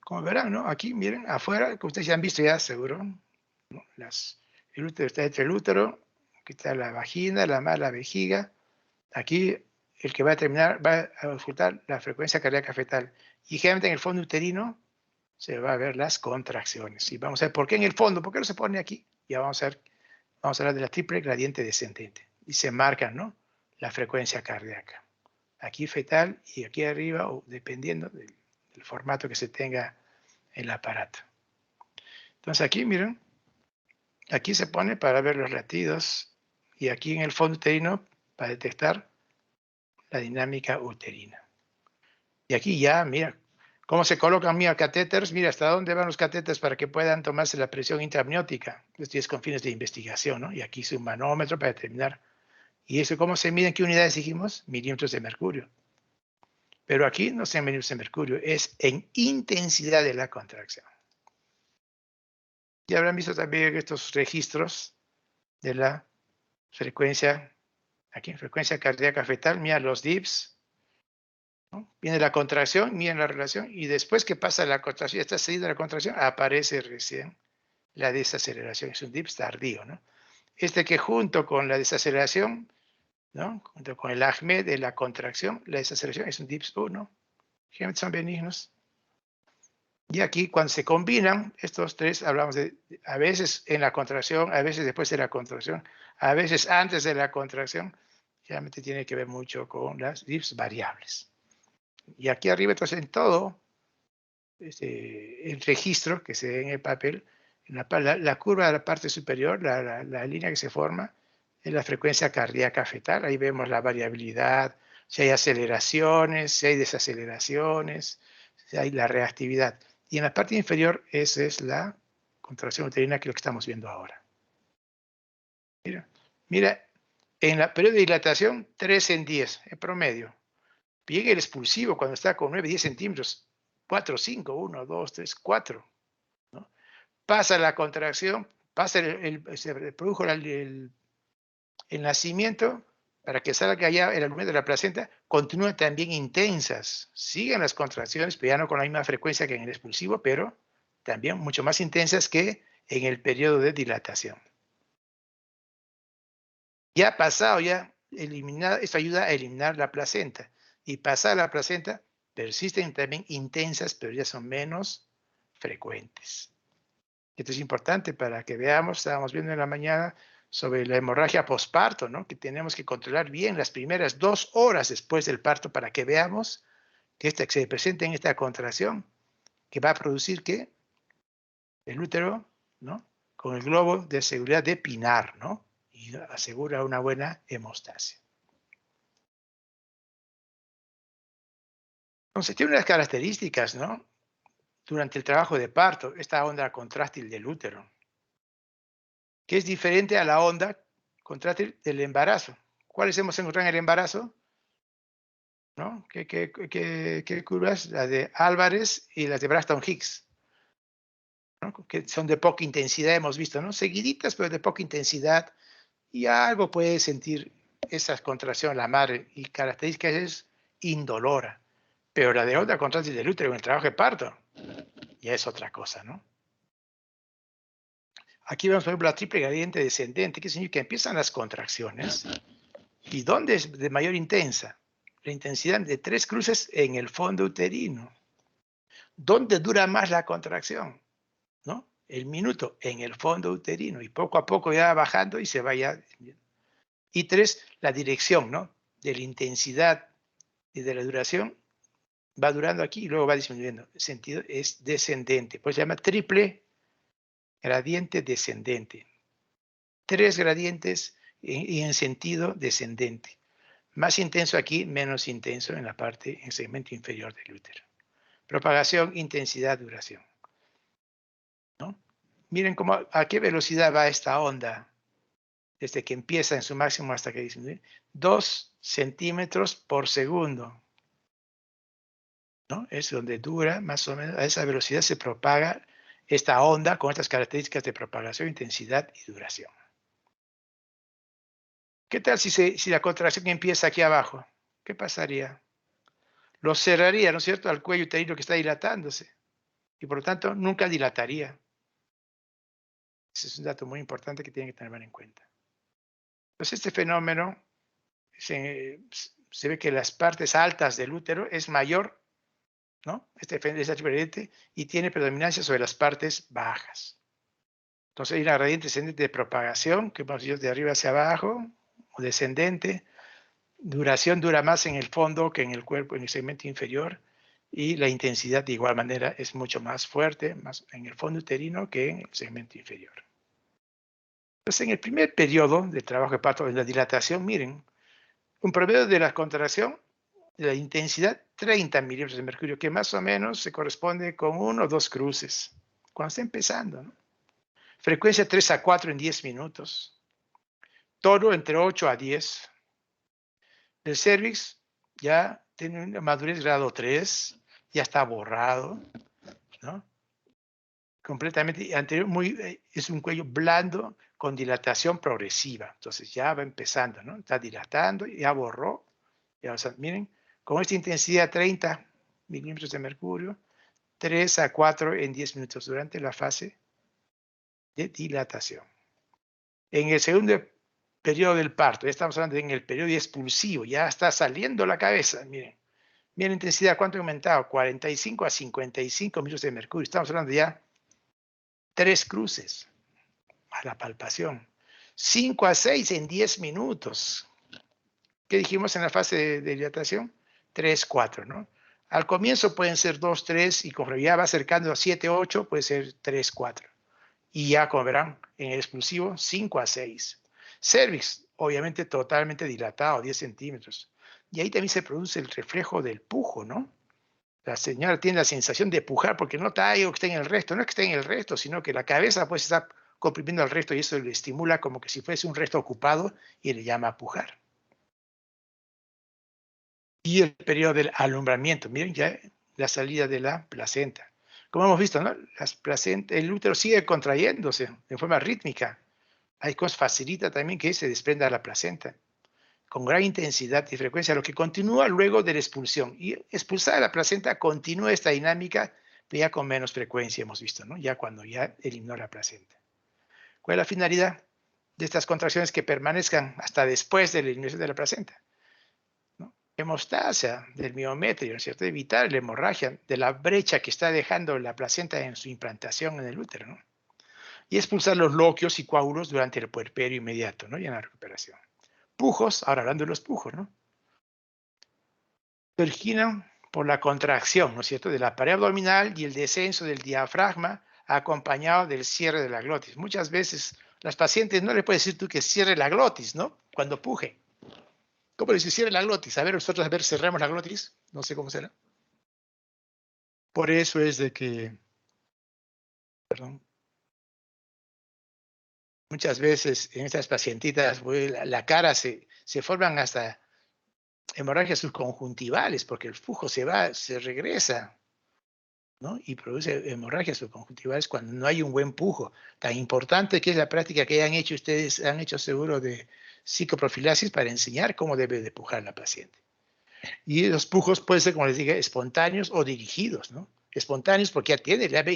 Como verán, ¿no? Aquí, miren, afuera, que ustedes ya han visto ya, seguro, ¿no? El útero está entre el útero, aquí está la vagina, la vejiga. Aquí, el que va a determinar, va a auscultar la frecuencia cardíaca fetal. Y generalmente en el fondo uterino se va a ver las contracciones. Y vamos a ver por qué en el fondo, por qué no se pone aquí. Ya vamos a hablar de la triple gradiente descendente. Y se marcan, ¿no? La frecuencia cardíaca. Aquí fetal y aquí arriba, o dependiendo del formato que se tenga el aparato. Entonces aquí, miren, aquí se pone para ver los latidos y aquí en el fondo uterino para detectar la dinámica uterina. Y aquí ya, mira, cómo se colocan catéteres, mira hasta dónde van los catéteres para que puedan tomarse la presión intraamniótica. Esto es con fines de investigación, ¿no? Y aquí es un manómetro para determinar. ¿Y eso cómo se mide? ¿En qué unidades dijimos? Milímetros de mercurio. Pero aquí no es en milímetros de mercurio, es en intensidad de la contracción. Y habrán visto también estos registros de la frecuencia, aquí frecuencia cardíaca fetal, mira los dips, ¿no? Viene la contracción, miren la relación, y después que pasa la contracción, está seguida la contracción, aparece recién la desaceleración, es un dips tardío, ¿no? Este que junto con la desaceleración, ¿no? Junto con el AHME de la contracción, la desaceleración es un dips 1, generalmente son benignos. Y aquí cuando se combinan estos tres, hablamos de a veces en la contracción, a veces después de la contracción, a veces antes de la contracción, generalmente tiene que ver mucho con las dips variables. Y aquí arriba, entonces, en todo el registro que se ve en el papel, La curva de la parte superior, la línea que se forma, es la frecuencia cardíaca fetal. Ahí vemos la variabilidad, si hay aceleraciones, si hay desaceleraciones, si hay la reactividad. Y en la parte inferior, esa es la contracción uterina, que es lo que estamos viendo ahora. Mira, en el periodo de dilatación, 3 en 10, en promedio. Llega el expulsivo cuando está con 9, 10 centímetros, 4, 5, 1, 2, 3, 4. ¿No? Pasa la contracción, se produjo el nacimiento, para que salga ya el aumento de la placenta, continúan también intensas. Siguen las contracciones, pero ya no con la misma frecuencia que en el expulsivo, pero también mucho más intensas que en el periodo de dilatación. Ya pasado, ya eliminada, esto ayuda a eliminar la placenta. Y pasada la placenta, persisten también intensas, pero ya son menos frecuentes. Esto es importante para que veamos, estábamos viendo en la mañana sobre la hemorragia posparto, ¿no? Que tenemos que controlar bien las primeras 2 horas después del parto para que veamos que se presente en esta contracción, que va a producir que el útero, ¿no? Con el globo de seguridad de Pinar, ¿no? Y asegura una buena hemostasia. Entonces, tiene unas características, ¿no? Durante el trabajo de parto, esta onda contráctil del útero, que es diferente a la onda contráctil del embarazo. ¿Cuáles hemos encontrado en el embarazo? ¿No? ¿Qué curvas? La de Álvarez y las de Braxton-Hicks, ¿no? Que son de poca intensidad, hemos visto, ¿no? Seguiditas, pero de poca intensidad. Y algo puede sentir esa contracción la madre, y característica es indolora. Pero la de onda contráctil del útero en el trabajo de parto ya es otra cosa, ¿no? Aquí vemos, por ejemplo, la triple gradiente descendente, que significa que empiezan las contracciones. ¿Y dónde es de mayor intensa? La intensidad de 3 cruces en el fondo uterino. ¿Dónde dura más la contracción? ¿No? El minuto en el fondo uterino, y poco a poco ya bajando y se vaya. Y 3, la dirección, ¿no? De la intensidad y de la duración va durando aquí y luego va disminuyendo. El sentido es descendente, pues se llama triple gradiente descendente. 3 gradientes y en sentido descendente. Más intenso aquí, menos intenso en la parte, en el segmento inferior del útero. Propagación, intensidad, duración. ¿No? Miren a qué velocidad va esta onda desde que empieza en su máximo hasta que disminuye. 2 centímetros por segundo. ¿No? Es donde dura, más o menos, a esa velocidad se propaga esta onda con estas características de propagación, intensidad y duración. ¿Qué tal si la contracción empieza aquí abajo? ¿Qué pasaría? Lo cerraría, ¿no es cierto?, al cuello uterino que está dilatándose. Y por lo tanto, nunca dilataría. Ese es un dato muy importante que tienen que tener en cuenta. Entonces, este fenómeno se ve que las partes altas del útero es mayor, ¿no? Esta triple gradiente, y tiene predominancia sobre las partes bajas. Entonces hay una gradiente descendente de propagación, que vamos a ir de arriba hacia abajo, o descendente. Duración dura más en el fondo que en el cuerpo, en el segmento inferior, y la intensidad de igual manera es mucho más fuerte, más en el fondo uterino que en el segmento inferior. Entonces, en el primer periodo de trabajo de parto, en la dilatación, miren, un promedio de la contracción, de la intensidad, 30 milímetros de mercurio, que más o menos se corresponde con 1 o 2 cruces, cuando está empezando, ¿no? Frecuencia 3 a 4 en 10 minutos. Toro entre 8 a 10. El cervix ya tiene una madurez grado 3, ya está borrado, ¿no? Completamente anterior, es un cuello blando con dilatación progresiva. Entonces ya va empezando, ¿no? Está dilatando, ya borró. Ya, o sea, miren, con esta intensidad 30 milímetros de mercurio, 3 a 4 en 10 minutos durante la fase de dilatación. En el segundo periodo del parto, ya estamos hablando en el periodo expulsivo, ya está saliendo la cabeza, miren. Miren la intensidad, ¿cuánto ha aumentado? 45 a 55 milímetros de mercurio. Estamos hablando ya 3 cruces a la palpación. 5 a 6 en 10 minutos. ¿Qué dijimos en la fase de dilatación? 3, 4, ¿no? Al comienzo pueden ser 2, 3 y conforme ya va acercando a 7, 8 puede ser 3, 4. Y ya, como verán, en el expulsivo, 5 a 6. Cervix, obviamente totalmente dilatado, 10 centímetros. Y ahí también se produce el reflejo del pujo, ¿no? La señora tiene la sensación de pujar porque no está algo que esté en el resto. No es que esté en el resto, sino que la cabeza pues está comprimiendo el resto y eso le estimula como que si fuese un resto ocupado y le llama pujar. Y el periodo del alumbramiento, miren ya la salida de la placenta. Como hemos visto, ¿no? El útero sigue contrayéndose de forma rítmica. Hay cosas facilita también que se desprenda la placenta con gran intensidad y frecuencia, lo que continúa luego de la expulsión. Y expulsada la placenta continúa esta dinámica, pero ya con menos frecuencia hemos visto, ¿no? Ya cuando ya eliminó la placenta. ¿Cuál es la finalidad de estas contracciones que permanezcan hasta después de la eliminación de la placenta? ¿No? Hemostasia del miometrio, ¿no es cierto? Evitar la hemorragia de la brecha que está dejando la placenta en su implantación en el útero, ¿no? Y expulsar los loquios y coágulos durante el puerperio inmediato, ¿no? Y en la recuperación. Pujos, ahora hablando de los pujos, ¿no? Se originan por la contracción, ¿no es cierto?, de la pared abdominal y el descenso del diafragma acompañado del cierre de la glotis. Muchas veces las pacientes no le puedes decir tú que cierre la glotis, ¿no? Cuando puje. ¿Cómo le dices cierre la glotis? A ver, nosotros, a ver, cerramos la glotis. No sé cómo será. Por eso es de que, perdón, muchas veces en estas pacientitas la cara se forman hasta hemorragias subconjuntivales porque el flujo se va, se regresa, ¿no? Y produce hemorragias subconjuntivales cuando no hay un buen pujo. Tan importante que es la práctica que hayan hecho ustedes, han hecho seguro de psicoprofilaxis para enseñar cómo debe de pujar la paciente. Y los pujos pueden ser, como les dije, espontáneos o dirigidos, ¿no? Espontáneos porque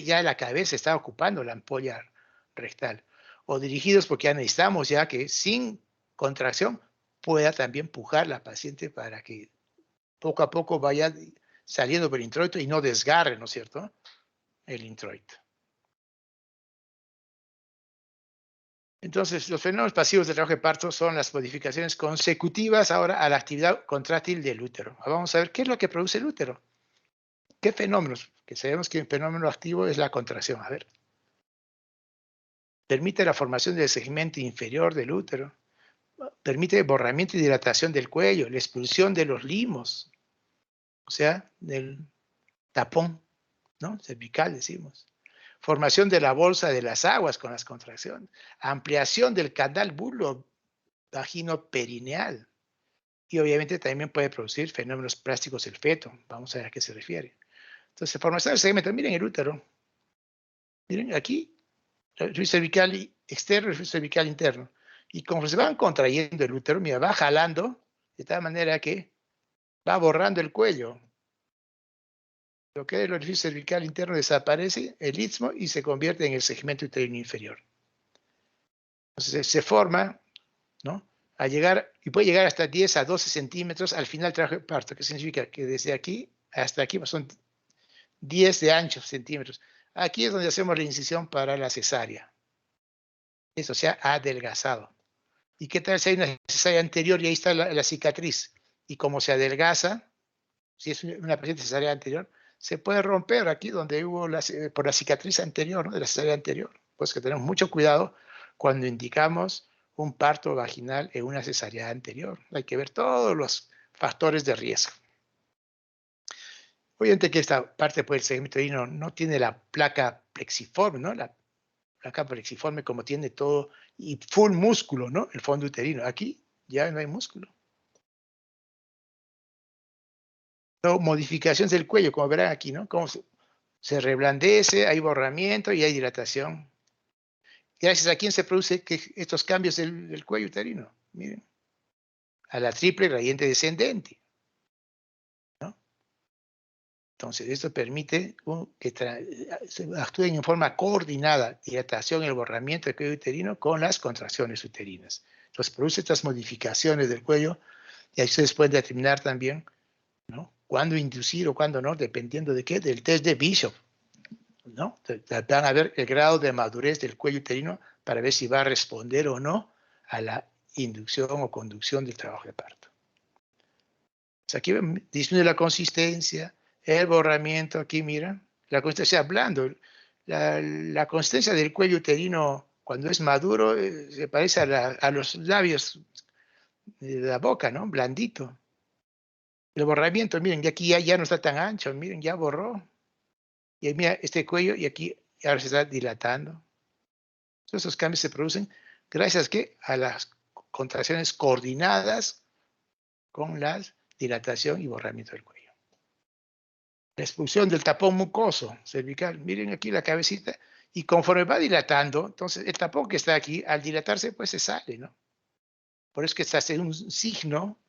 ya la cabeza está ocupando la ampolla rectal. O dirigidos porque ya necesitamos ya que sin contracción pueda también pujar la paciente para que poco a poco vaya saliendo por el introito y no desgarre, ¿no es cierto?, el introito. Entonces, los fenómenos pasivos del trabajo de parto son las modificaciones consecutivas ahora a la actividad contráctil del útero. Vamos a ver qué es lo que produce el útero. ¿Qué fenómenos? Que sabemos que un fenómeno activo es la contracción. A ver. Permite la formación del segmento inferior del útero. Permite borramiento y dilatación del cuello, la expulsión de los limos, o sea, del tapón, ¿no? Cervical, decimos. Formación de la bolsa de las aguas con las contracciones. Ampliación del canal bulo vagino perineal. Y obviamente también puede producir fenómenos plásticos del feto. Vamos a ver a qué se refiere. Entonces, formación del segmento. Miren el útero. Miren aquí, el fluido cervical externo y el fluido cervical interno. Y como se van contrayendo el útero, mira, va jalando de tal manera que va borrando el cuello. Lo que es el orificio cervical interno desaparece, el istmo, y se convierte en el segmento uterino inferior. Entonces se forma, ¿no? Y puede llegar hasta 10 a 12 centímetros al final del trabajo de parto, que significa que desde aquí hasta aquí son 10 de ancho centímetros. Aquí es donde hacemos la incisión para la cesárea. Eso se ha adelgazado. ¿Y qué tal si hay una cesárea anterior y ahí está la cicatriz? Y como se adelgaza, si es una paciente cesárea anterior, se puede romper aquí donde hubo por la cicatriz anterior, ¿no?, de la cesárea anterior. Pues que tenemos mucho cuidado cuando indicamos un parto vaginal en una cesárea anterior. Hay que ver todos los factores de riesgo. Obviamente que esta parte del segmento uterino no tiene la placa plexiforme, ¿no? La placa plexiforme como tiene todo y full músculo, ¿no? El fondo uterino. Aquí ya no hay músculo. No, modificaciones del cuello, como verán aquí, ¿no? Cómo se reblandece, hay borramiento y hay dilatación. Gracias a quién se produce estos cambios del cuello uterino. Miren, a la triple gradiente descendente, ¿no? Entonces, esto permite que se actúen en forma coordinada, dilatación y el borramiento del cuello uterino con las contracciones uterinas. Entonces, produce estas modificaciones del cuello y ahí ustedes pueden determinar también, ¿no?, cuándo inducir o cuándo no, dependiendo de qué, del test de Bishop, ¿no? Van a ver el grado de madurez del cuello uterino para ver si va a responder o no a la inducción o conducción del trabajo de parto. O sea, aquí disminuye la consistencia, el borramiento, aquí mira, la consistencia blando, la consistencia del cuello uterino cuando es maduro se parece a los labios de la boca, ¿no? Blandito. El borramiento, miren, y aquí ya no está tan ancho, miren, ya borró. Y mira este cuello y aquí ahora se está dilatando. Todos esos cambios se producen gracias ¿qué? A las contracciones coordinadas con la dilatación y borramiento del cuello. La expulsión del tapón mucoso cervical, miren aquí la cabecita, y conforme va dilatando, entonces el tapón que está aquí, al dilatarse, pues se sale, ¿no? Por eso que está haciendo un signo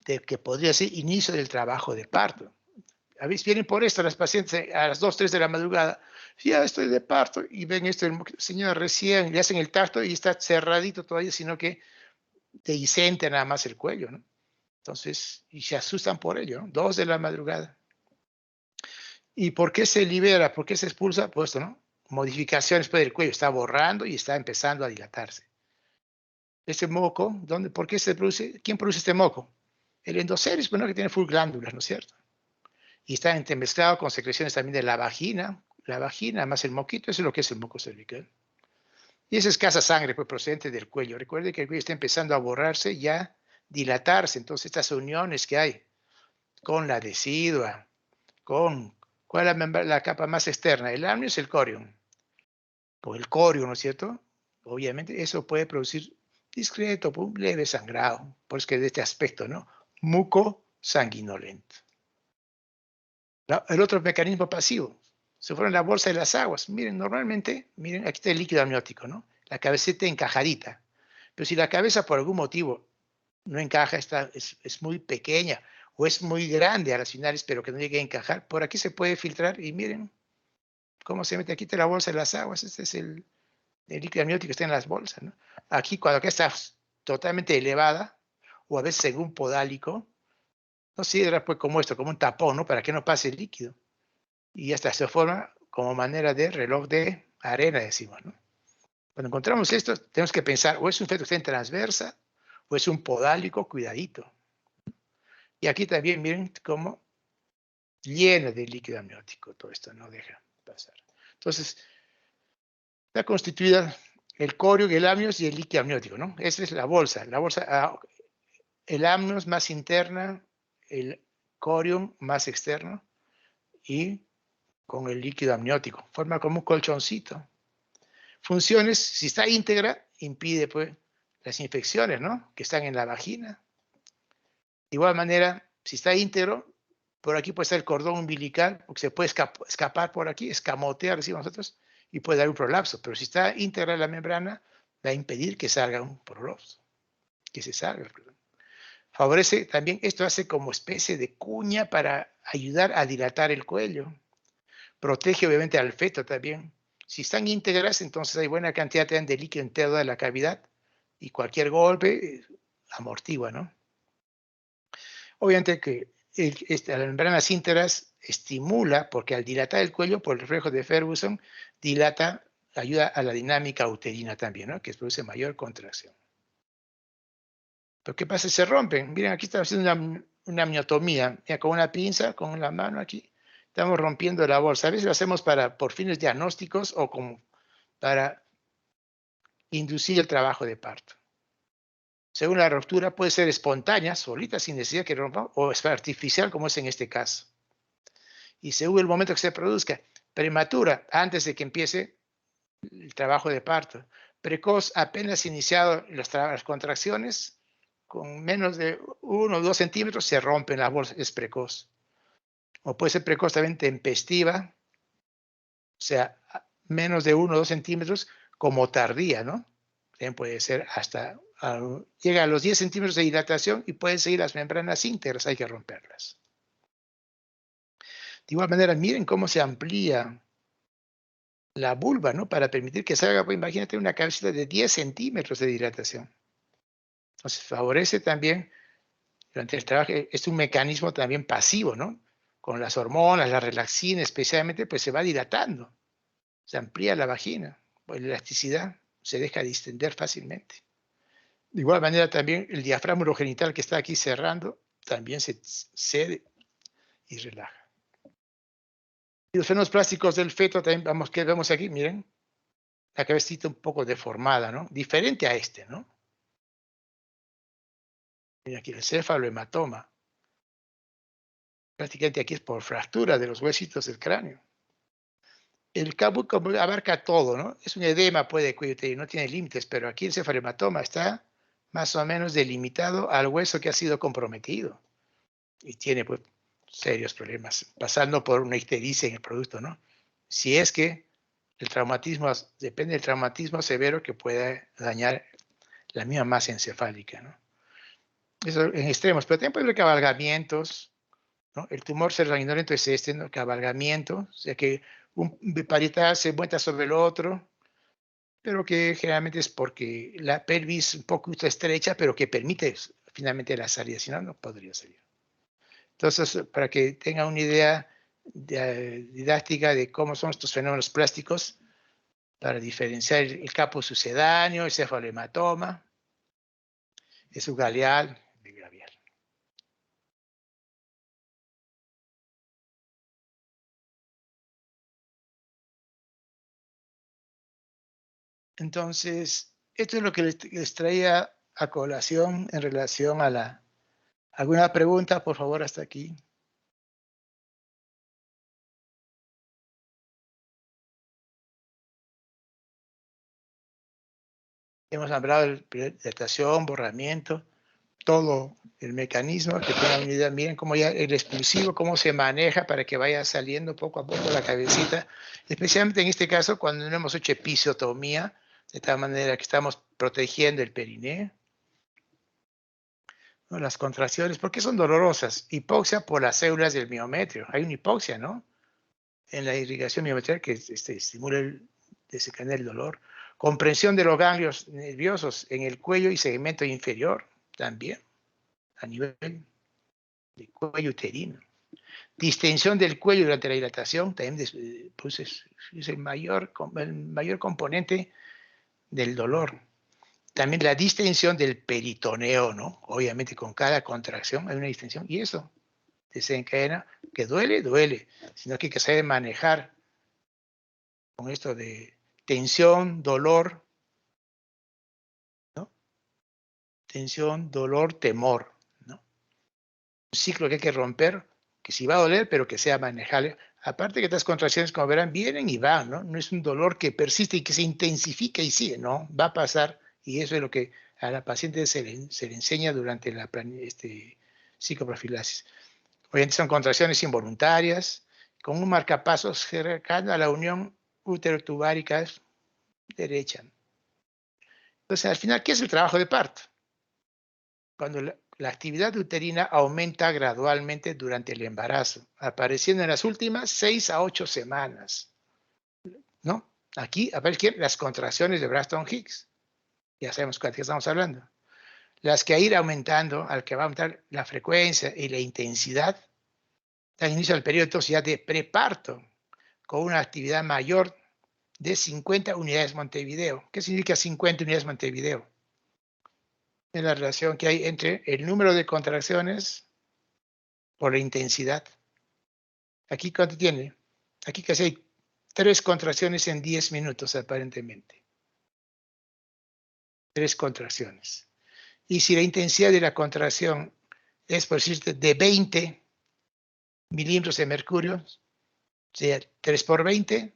de que podría ser inicio del trabajo de parto. A veces vienen por esto las pacientes a las 2, 3 de la madrugada, ya estoy de parto, y ven esto, el señor recién le hacen el tacto y está cerradito todavía, sino que te disente nada más el cuello, ¿no? Entonces, y se asustan por ello, ¿no? 2 de la madrugada. ¿Y por qué se libera? ¿Por qué se expulsa? Pues esto, ¿no? Modificaciones pues, del cuello, está borrando y está empezando a dilatarse. Este moco, ¿por qué se produce? ¿Quién produce este moco? El endocelis, bueno, que tiene full glándulas, ¿no es cierto? Y está entremezclado con secreciones también de la vagina más el moquito, eso es lo que es el moco cervical. Y esa escasa sangre pues, procedente del cuello. Recuerde que el cuello está empezando a borrarse, ya dilatarse. Entonces, estas uniones que hay con la decidua, ¿cuál es la capa más externa? El amnio es el corium. Por el corium, ¿no es cierto? Obviamente, eso puede producir discreto, un leve sangrado. Por eso que de este aspecto, ¿no? Muco sanguinolento. El otro mecanismo pasivo, se fueron la bolsa de las aguas. Miren, normalmente, miren, aquí está el líquido amniótico, ¿no? La cabecita encajadita. Pero si la cabeza por algún motivo no encaja, es muy pequeña o es muy grande a las finales, pero que no llegue a encajar, por aquí se puede filtrar y miren cómo se mete. Aquí está la bolsa de las aguas. Este es el líquido amniótico que está en las bolsas, ¿no? Aquí, cuando acá está totalmente elevada, o a veces según podálico, no sirve pues como esto, como un tapón, ¿no? Para que no pase el líquido. Y hasta se forma como manera de reloj de arena, decimos, ¿no? Cuando encontramos esto, tenemos que pensar, o es un feto que está en transversa, o es un podálico, cuidadito. Y aquí también miren cómo llena de líquido amniótico todo esto, no deja pasar. Entonces, está constituida el corio, el amnios y el líquido amniótico, ¿no? Esa es la bolsa. La bolsa, el amnios más interna, el corium más externo y con el líquido amniótico. Forma como un colchoncito. Funciones, si está íntegra, impide pues las infecciones, ¿no? Que están en la vagina. De igual manera, si está íntegro, por aquí puede estar el cordón umbilical, porque se puede escapar por aquí, escamotear, decimos nosotros, y puede dar un prolapso. Pero si está íntegra la membrana, va a impedir que salga un prolapso, que se salga. Favorece también, esto hace como especie de cuña para ayudar a dilatar el cuello. Protege obviamente al feto también. Si están íntegras, entonces hay buena cantidad de líquido en toda la cavidad y cualquier golpe amortigua, ¿no? Obviamente que las membranas íntegras estimula, porque al dilatar el cuello por el reflejo de Ferguson, dilata, ayuda a la dinámica uterina también, ¿no? Que produce mayor contracción. Pero ¿qué pasa si se rompen? Miren, aquí estamos haciendo una amniotomía. Mira, con una pinza, con la mano aquí, estamos rompiendo la bolsa. A veces lo hacemos por fines diagnósticos o como para inducir el trabajo de parto. Según la ruptura, puede ser espontánea, solita, sin necesidad que rompa, o es artificial, como es en este caso. Y según el momento que se produzca, prematura, antes de que empiece el trabajo de parto. Precoz, apenas iniciado las contracciones, con menos de 1 o 2 centímetros se rompen las bolsas, es precoz. O puede ser precoz también tempestiva, o sea, menos de 1 o 2 centímetros, como tardía, ¿no? También puede ser llega a los 10 centímetros de dilatación y pueden seguir las membranas íntegras, hay que romperlas. De igual manera, miren cómo se amplía la vulva, ¿no? Para permitir que salga, pues imagínate una cabecita de 10 centímetros de dilatación. Entonces, favorece también, durante el trabajo, es un mecanismo también pasivo, ¿no? Con las hormonas, la relaxina especialmente, pues se va dilatando. Se amplía la vagina, pues la elasticidad se deja distender fácilmente. De igual manera también el diafragma urogenital que está aquí cerrando, también se cede y relaja. Y los fenómenos plásticos del feto también vemos aquí, miren, la cabecita un poco deformada, ¿no? Diferente a este, ¿no? Miren aquí el cefalohematoma. Prácticamente aquí es por fractura de los huesitos del cráneo. El caput abarca todo, ¿no? Es un edema, puede cuello uterino, no tiene límites, pero aquí el cefalohematoma está más o menos delimitado al hueso que ha sido comprometido. Y tiene pues serios problemas, pasando por una ictericia en el producto, ¿no? Si es que el traumatismo, depende del traumatismo severo que pueda dañar la misma masa encefálica, ¿no? Eso en extremos, pero también puede haber cabalgamientos, ¿no? El tumor cerebrosanguinolento es este, ¿no? Cabalgamiento, o sea que un biparietal se muestra sobre el otro, pero que generalmente es porque la pelvis un poco estrecha, pero que permite finalmente la salida, si no, no podría salir. Entonces, para que tengan una idea didáctica de cómo son estos fenómenos plásticos, para diferenciar el caput sucedáneo, el cefalohematoma, el subgaleal, el bilabial. Entonces, esto es lo que les traía a colación en relación a la... ¿Alguna pregunta, por favor, hasta aquí? Hemos hablado de datación, borramiento, todo el mecanismo, que tengan una idea. Miren cómo ya el expulsivo, cómo se maneja para que vaya saliendo poco a poco la cabecita, especialmente en este caso cuando no hemos hecho episiotomía, de tal manera que estamos protegiendo el perineo. ¿No? Las contracciones, ¿por qué son dolorosas? Hipoxia por las células del miometrio. Hay una hipoxia, ¿no? En la irrigación miometrial que estimula desencadena el dolor. Comprensión de los ganglios nerviosos en el cuello y segmento inferior también, a nivel de cuello uterino. Distensión del cuello durante la dilatación también pues es el mayor componente del dolor. También la distensión del peritoneo, ¿no? Obviamente con cada contracción hay una distensión y eso desencadena que duele, duele, sino que hay que saber manejar con esto de tensión, dolor, ¿no? Tensión, dolor, temor, ¿no? Un ciclo que hay que romper, que sí va a doler, pero que sea manejable. Aparte que estas contracciones, como verán, vienen y van, ¿no? No es un dolor que persiste y que se intensifica y sigue, ¿no? Va a pasar y eso es lo que a la paciente se le enseña durante la psicoprofilaxis. Obviamente son contracciones involuntarias, con un marcapasos cercano a la unión útero-tubárica derecha. Entonces, al final, ¿qué es el trabajo de parto? Cuando la actividad uterina aumenta gradualmente durante el embarazo, apareciendo en las últimas 6 a 8 semanas, ¿no? Aquí aparecen las contracciones de Braxton Hicks. Ya sabemos de qué estamos hablando. Las que a ir aumentando, al que va a aumentar la frecuencia y la intensidad, dan inicio al periodo entonces ya de preparto, con una actividad mayor de 50 unidades Montevideo. ¿Qué significa 50 unidades Montevideo? Es la relación que hay entre el número de contracciones por la intensidad. Aquí, ¿cuánto tiene? Aquí casi hay 3 contracciones en 10 minutos, aparentemente. 3 contracciones. Y si la intensidad de la contracción es, por decirte, de 20 milímetros de mercurio, sea 3 por 20,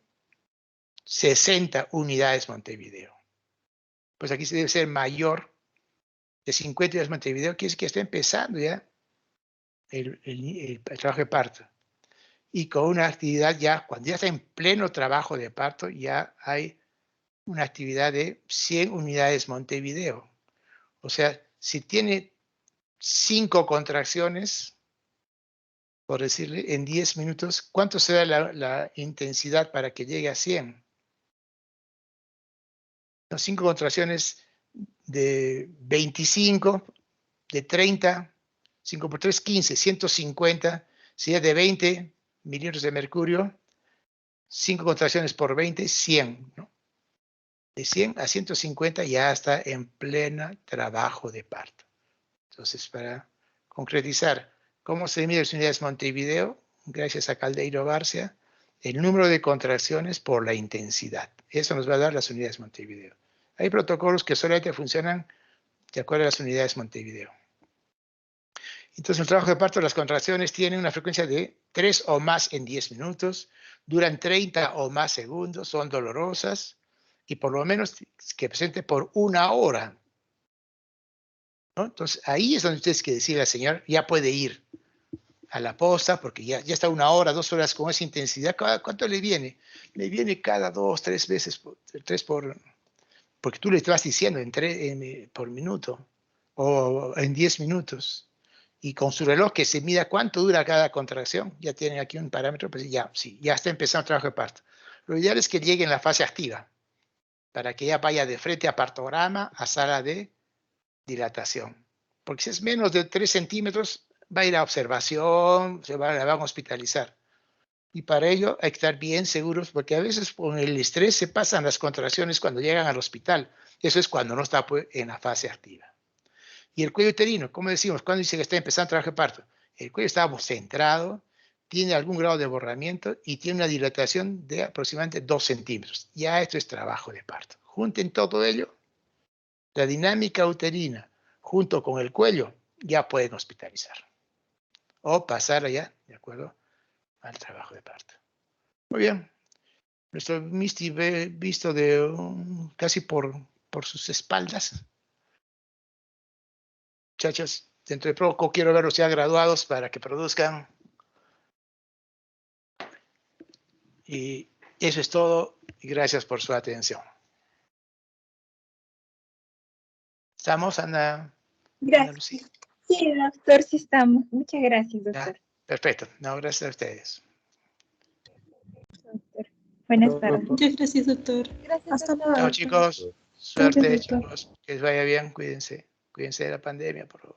60 unidades Montevideo. Pues aquí se debe ser mayor de 50 unidades Montevideo, que es que está empezando ya el trabajo de parto. Y con una actividad ya, cuando ya está en pleno trabajo de parto, ya hay una actividad de 100 unidades Montevideo. O sea, si tiene 5 contracciones, por decirle, en 10 minutos, ¿cuánto será la intensidad para que llegue a 100? 5 contracciones de 25, de 30, 5 por 3, 15, 150, si es de 20 milímetros de mercurio, 5 contracciones por 20, 100, ¿no? De 100 a 150 ya está en pleno trabajo de parto. Entonces, para concretizar, ¿cómo se mide las unidades Montevideo? Gracias a Caldeiro Barcia, el número de contracciones por la intensidad. Eso nos va a dar las unidades Montevideo. Hay protocolos que solamente funcionan de acuerdo a las unidades Montevideo. Entonces, el trabajo de parto, las contracciones tienen una frecuencia de 3 o más en 10 minutos, duran 30 o más segundos, son dolorosas y por lo menos que presente por 1 hora. ¿No? Entonces, ahí es donde ustedes que decir al señor, ya puede ir a la posta, porque ya está 1 hora, 2 horas con esa intensidad. ¿Cuánto le viene? Le viene cada 2, 3 veces, porque tú le estás diciendo por minuto o en 10 minutos. Y con su reloj que se mida cuánto dura cada contracción, ya tienen aquí un parámetro, pues ya está empezando el trabajo de parto. Lo ideal es que llegue en la fase activa, para que ya vaya de frente a partograma a sala de dilatación. Porque si es menos de 3 centímetros, va a ir a observación, la van a hospitalizar. Y para ello hay que estar bien seguros, porque a veces con el estrés se pasan las contracciones cuando llegan al hospital. Eso es cuando no está pues, en la fase activa. Y el cuello uterino, ¿cómo decimos? Cuando dice que está empezando el trabajo de parto, el cuello está centrado, tiene algún grado de borramiento y tiene una dilatación de aproximadamente 2 centímetros. Ya esto es trabajo de parto. Junten todo ello, la dinámica uterina, junto con el cuello, ya pueden hospitalizar. O pasar allá, ¿de acuerdo? Al trabajo de parto. Muy bien. Nuestro Misty visto de casi por sus espaldas. Muchachos, dentro de poco quiero verlos ya graduados para que produzcan. Y eso es todo. Y gracias por su atención. ¿Estamos, Ana Gracias. Lucía? Sí, doctor, sí estamos. Muchas gracias, ¿Ya? doctor. Perfecto. No, gracias a ustedes. Doctor. Buenas tardes. Muchas gracias, doctor. Gracias, Hasta doctor. Chao, luego. chicos. Suerte, Gracias, doctor. chicos. Que les vaya bien. Cuídense. Cuídense de la pandemia, por favor.